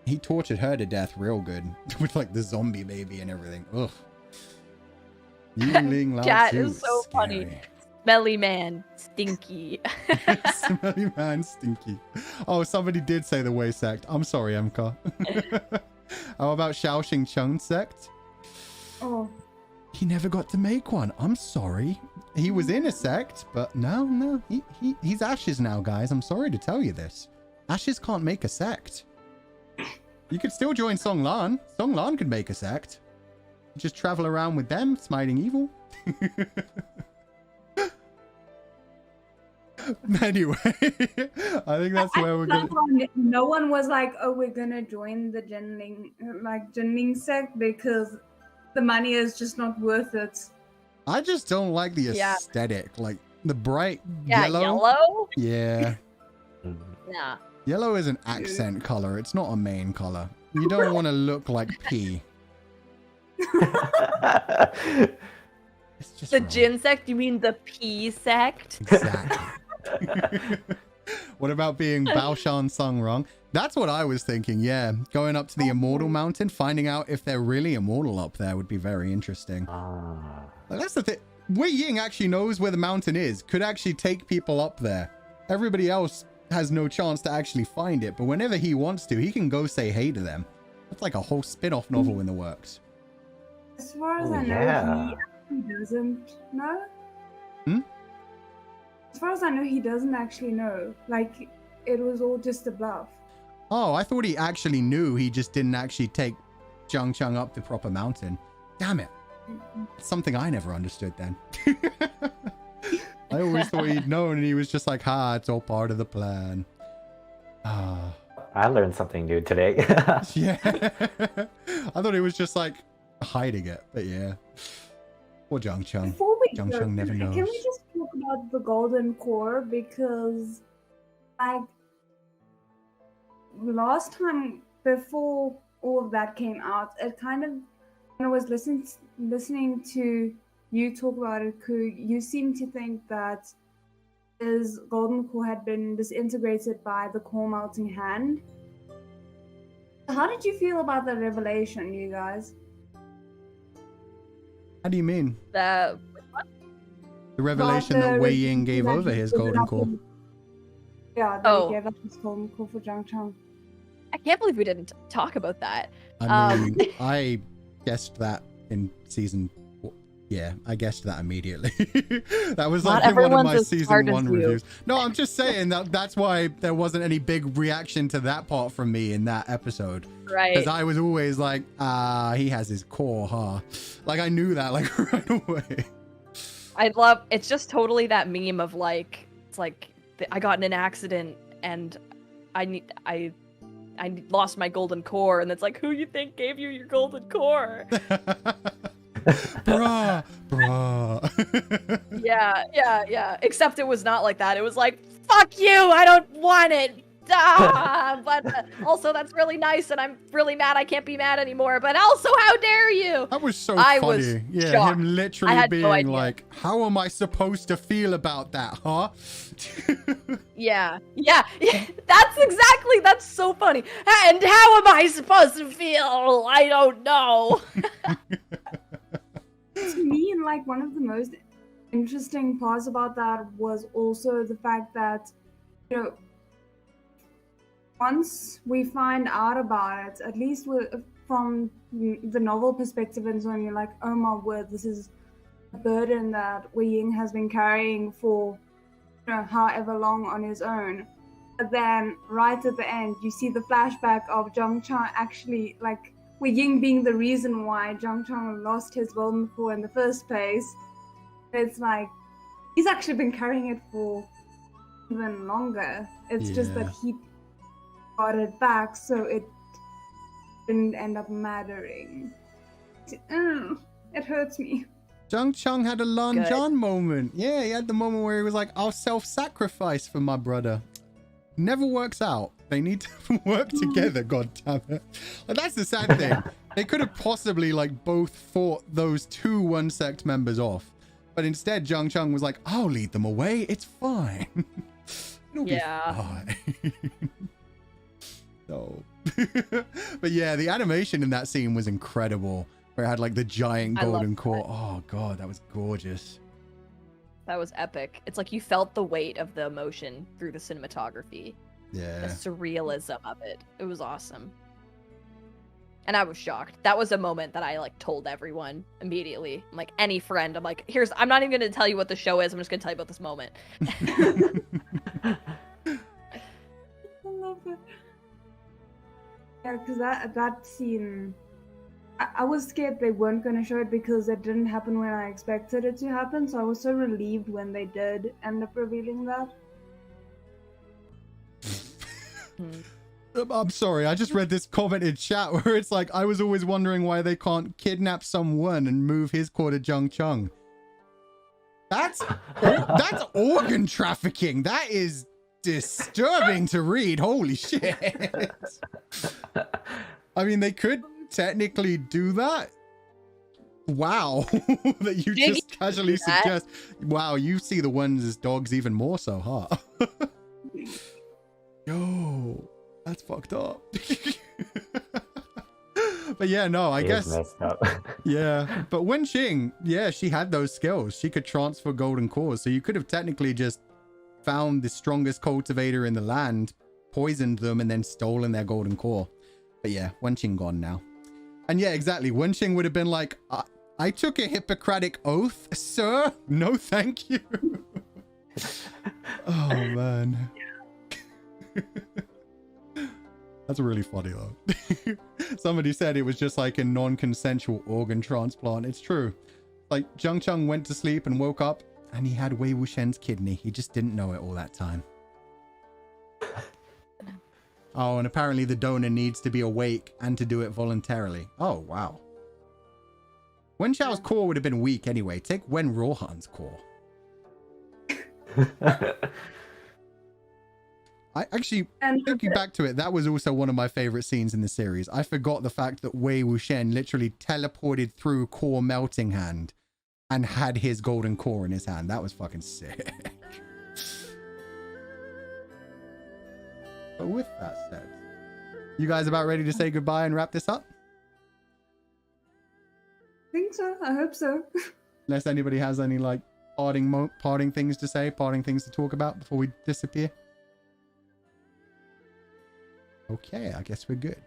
Speaker 1: he tortured her to death real good. With like the zombie baby and everything. Ugh.
Speaker 2: Chat is so funny. Smelly man, stinky.
Speaker 1: Smelly man, stinky. Oh, somebody did say the Wei sect. I'm sorry, MK. How about Shaoxing Cheng sect?
Speaker 4: Oh.
Speaker 1: He never got to make one. I'm sorry. He was in a sect, but no. He's Ashes now, guys. I'm sorry to tell you this. Ashes can't make a sect. You could still join Song Lan. Song Lan could make a sect. Just travel around with them, smiting evil. Anyway, I think that's where we're going.
Speaker 4: No one was like, "Oh, we're gonna join the Jinling sect because the money is just not worth it."
Speaker 1: I just don't like the aesthetic, like the bright
Speaker 2: yellow.
Speaker 1: Yellow. Yeah.
Speaker 2: Nah.
Speaker 1: Yellow is an accent color. It's not a main color. You don't want to look like pee. It's just
Speaker 2: the
Speaker 1: wrong.
Speaker 2: Jin sect? You mean the P sect?
Speaker 1: Exactly. What about being Baoshan Sung wrong? That's what I was thinking, yeah. Going up to the Immortal Mountain, finding out if they're really immortal up there would be very interesting. Like, that's the thing. Wei Ying actually knows where the mountain is, could actually take people up there. Everybody else has no chance to actually find it, but whenever he wants to, he can go say hey to them. That's like a whole spin-off novel in the works.
Speaker 4: As far as I know, he doesn't know. As far as I know, he doesn't actually know. Like, it was all just a bluff.
Speaker 1: Oh, I thought he actually knew. He just didn't actually take Zhang Cheng up the proper mountain. Damn it. Something I never understood then. I always thought he'd known, and he was just like, it's all part of the plan.
Speaker 3: I learned something new today.
Speaker 1: Yeah. I thought he was just like hiding it, but yeah. Poor Zhang Cheng.
Speaker 4: Before we
Speaker 1: Zhang
Speaker 4: go,
Speaker 1: Cheng never knows.
Speaker 4: can we just talk about the golden core because, like, last time before all of that came out, it kind of, when I was listening to you talk about it, Ku, you seem to think that his golden core had been disintegrated by the core melting hand. How did you feel about that revelation, you guys?
Speaker 1: How do you mean?
Speaker 2: The
Speaker 1: The revelation that Wei Ying gave over his golden core.
Speaker 4: Yeah, they gave up his golden core for Zhang Chang.
Speaker 2: I can't believe we didn't talk about that.
Speaker 1: I mean, I guessed that in season. Yeah, I guessed that immediately. That was like in one of my season 1 reviews. No, I'm just saying that's why there wasn't any big reaction to that part from me in that episode.
Speaker 2: Right.
Speaker 1: Because I was always like, he has his core, huh? Like I knew that like right away.
Speaker 2: It's just totally that meme of like, it's like I got in an accident and I lost my golden core, and it's like, who you think gave you your golden core?
Speaker 1: Bruh.
Speaker 2: Yeah. Except it was not like that. It was like, fuck you, I don't want it. But also that's really nice, and I'm really mad I can't be mad anymore. But also, how dare you?
Speaker 1: That was so
Speaker 2: I
Speaker 1: funny.
Speaker 2: was
Speaker 1: Yeah,
Speaker 2: shocked.
Speaker 1: him literally
Speaker 2: no
Speaker 1: being
Speaker 2: idea.
Speaker 1: like, how am I supposed to feel about that, huh?
Speaker 2: Yeah. That's so funny. And how am I supposed to feel? I don't know.
Speaker 4: To me, like, one of the most interesting parts about that was also the fact that, you know, once we find out about it, at least from the novel perspective, and so on, you're like, oh my word, this is a burden that Wei Ying has been carrying for, you know, however long on his own. But then, right at the end, you see the flashback of Zhang Chang actually, like, Wei Ying being the reason why Zhang Chang lost his golden core in the first place. It's like, he's actually been carrying it for even longer. It's just that he got it back, so it didn't end up mattering. It hurts me.
Speaker 1: Zhang Chang had a Lan Zhan moment. Yeah, he had the moment where he was like, I'll self-sacrifice for my brother. Never works out. They need to work together, god damn it. Like, that's the sad thing. They could have possibly like both fought those two one sect members off. But instead, Zhang Chang was like, I'll lead them away. It's fine. It'll be fine. So, but yeah, the animation in that scene was incredible. Where it had like the giant golden core. Oh god, that was gorgeous.
Speaker 2: That was epic. It's like you felt the weight of the emotion through the cinematography.
Speaker 1: Yeah.
Speaker 2: The surrealism of it. It was awesome. And I was shocked. That was a moment that I like told everyone immediately. I'm like, any friend. I'm like, I'm not even going to tell you what the show is. I'm just going to tell you about this moment.
Speaker 4: I love it. Yeah, because that scene, I was scared they weren't going to show it because it didn't happen when I expected it to happen. So I was so relieved when they did end up revealing that.
Speaker 1: I'm sorry, I just read this comment in chat where it's like, I was always wondering why they can't kidnap someone and move his core to Zhang Chang. That's organ trafficking. That is disturbing to read. Holy shit. I mean, they could technically do that. Wow. That you just casually suggest. Wow, you see the ones as dogs even more so, huh? Yo, that's fucked up. But yeah, no, I guess
Speaker 3: messed up.
Speaker 1: Yeah, but Wen Qing, yeah, she had those skills. She could transfer golden cores, so you could have technically just found the strongest cultivator in the land, poisoned them, and then stolen their golden core. But yeah, Wen Qing gone now. And yeah, exactly, Wen Qing would have been like, I took a Hippocratic oath, sir. No, thank you. Oh man. That's really funny though. Somebody said it was just like a non-consensual organ transplant. It's true. Like Zhang Chang went to sleep and woke up and he had Wei Wuxian's kidney. He just didn't know it all that time. Oh, and apparently the donor needs to be awake and to do it voluntarily. Oh, wow. Wen Xiao's core would have been weak anyway. Take Wen Rohan's core. I actually,
Speaker 4: And
Speaker 1: thinking back to it, that was also one of my favorite scenes in the series. I forgot the fact that Wei Wuxian literally teleported through Core Melting Hand and had his golden core in his hand. That was fucking sick. But with that said, you guys about ready to say goodbye and wrap this up?
Speaker 4: I think so. I hope so.
Speaker 1: Unless anybody has any like parting things to say, parting things to talk about before we disappear. Okay, I guess we're good.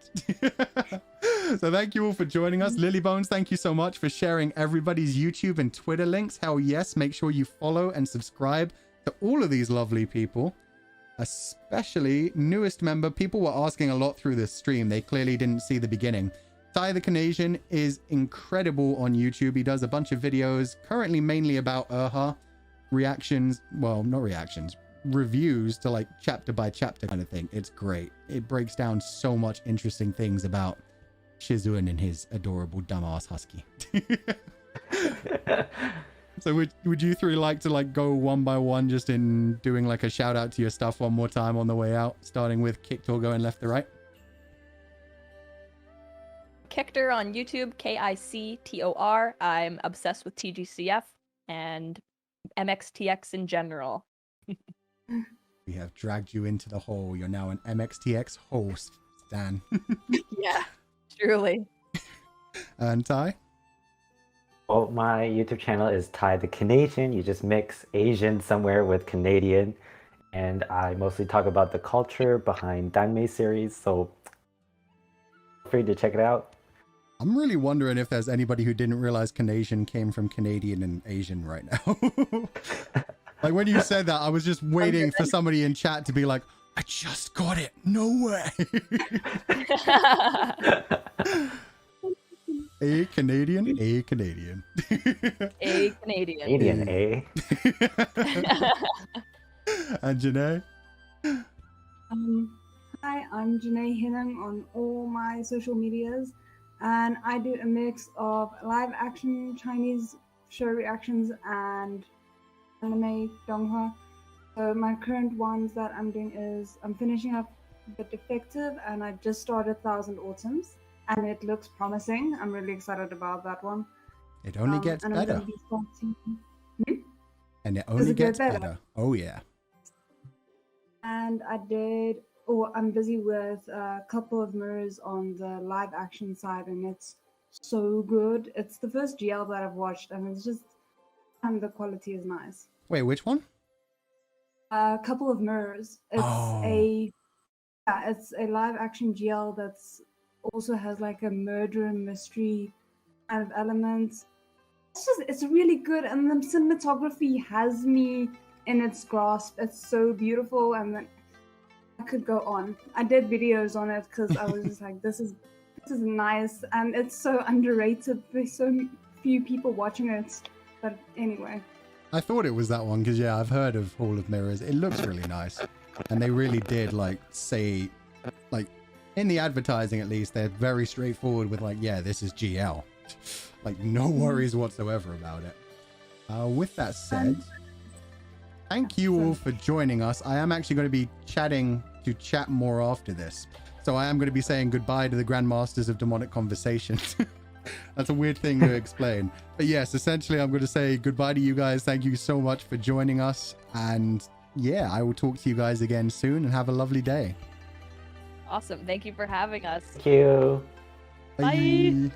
Speaker 1: So thank you all for joining us. Lilybones, thank you so much for sharing everybody's YouTube and Twitter links. Hell yes, make sure you follow and subscribe to all of these lovely people. Especially newest member. People were asking a lot through this stream. They clearly didn't see the beginning. Ty the Canadian is incredible on YouTube. He does a bunch of videos, currently mainly about reactions. Well, not reactions. Reviews to like chapter by chapter kind of thing. It's great. It breaks down so much interesting things about Shizun and his adorable dumbass husky. So would you three like to like go one by one, just in doing like a shout out to your stuff one more time on the way out, starting with Kictor going left to right?
Speaker 2: Kictor on YouTube, Kictor. I'm obsessed with TGCF and MXTX in general.
Speaker 1: We have dragged you into the hole. You're now an MXTX host, Stan.
Speaker 2: Yeah, truly.
Speaker 1: And Ty?
Speaker 3: Well, my YouTube channel is Ty the Canadian. You just mix Asian somewhere with Canadian. And I mostly talk about the culture behind Danmei series, so feel free to check it out.
Speaker 1: I'm really wondering if there's anybody who didn't realize Canadian came from Canadian and Asian right now. Like when you said that, I was just waiting for somebody in chat to be like, I just got it. No way. A Canadian, a Canadian.
Speaker 2: A Canadian.
Speaker 3: Canadian, eh?
Speaker 1: And Janae?
Speaker 4: Hi, I'm Janae Hinnan on all my social medias, and I do a mix of live action Chinese show reactions and anime donghua. So my current ones that I'm doing is I'm finishing up The Defective, and I just started Thousand Autumns, and it looks promising. I'm really excited about that one.
Speaker 1: It only gets
Speaker 4: and I'm
Speaker 1: better.
Speaker 4: gonna be starting...
Speaker 1: And it
Speaker 4: Does
Speaker 1: only
Speaker 4: it get
Speaker 1: gets
Speaker 4: better?
Speaker 1: better. Oh yeah.
Speaker 4: And I'm busy with a couple of mirrors on the live action side, and it's so good. It's the first GL that I've watched, and it's just, and the quality is nice.
Speaker 1: Wait, which one?
Speaker 4: A couple of mirrors. It's it's a live action GL that's also has like a murder mystery kind of element. It's really good, and the cinematography has me in its grasp. It's so beautiful, and then I could go on. I did videos on it because I was just like, this is nice, and it's so underrated. There's so few people watching it, but anyway.
Speaker 1: I thought it was that one because yeah, I've heard of Hall of Mirrors. It looks really nice, and they really did like say, like in the advertising at least, they're very straightforward with like, yeah, this is GL, like no worries whatsoever about it. With that said, thank you all for joining us. I am actually going to be chat more after this, so I am going to be saying goodbye to the Grandmasters of Demonic Conversation. That's a weird thing to explain, but yes, essentially I'm going to say goodbye to you guys. Thank you so much for joining us, and yeah, I will talk to you guys again soon, and have a lovely day.
Speaker 2: Awesome. Thank you for having us.
Speaker 3: Thank you.
Speaker 2: Bye.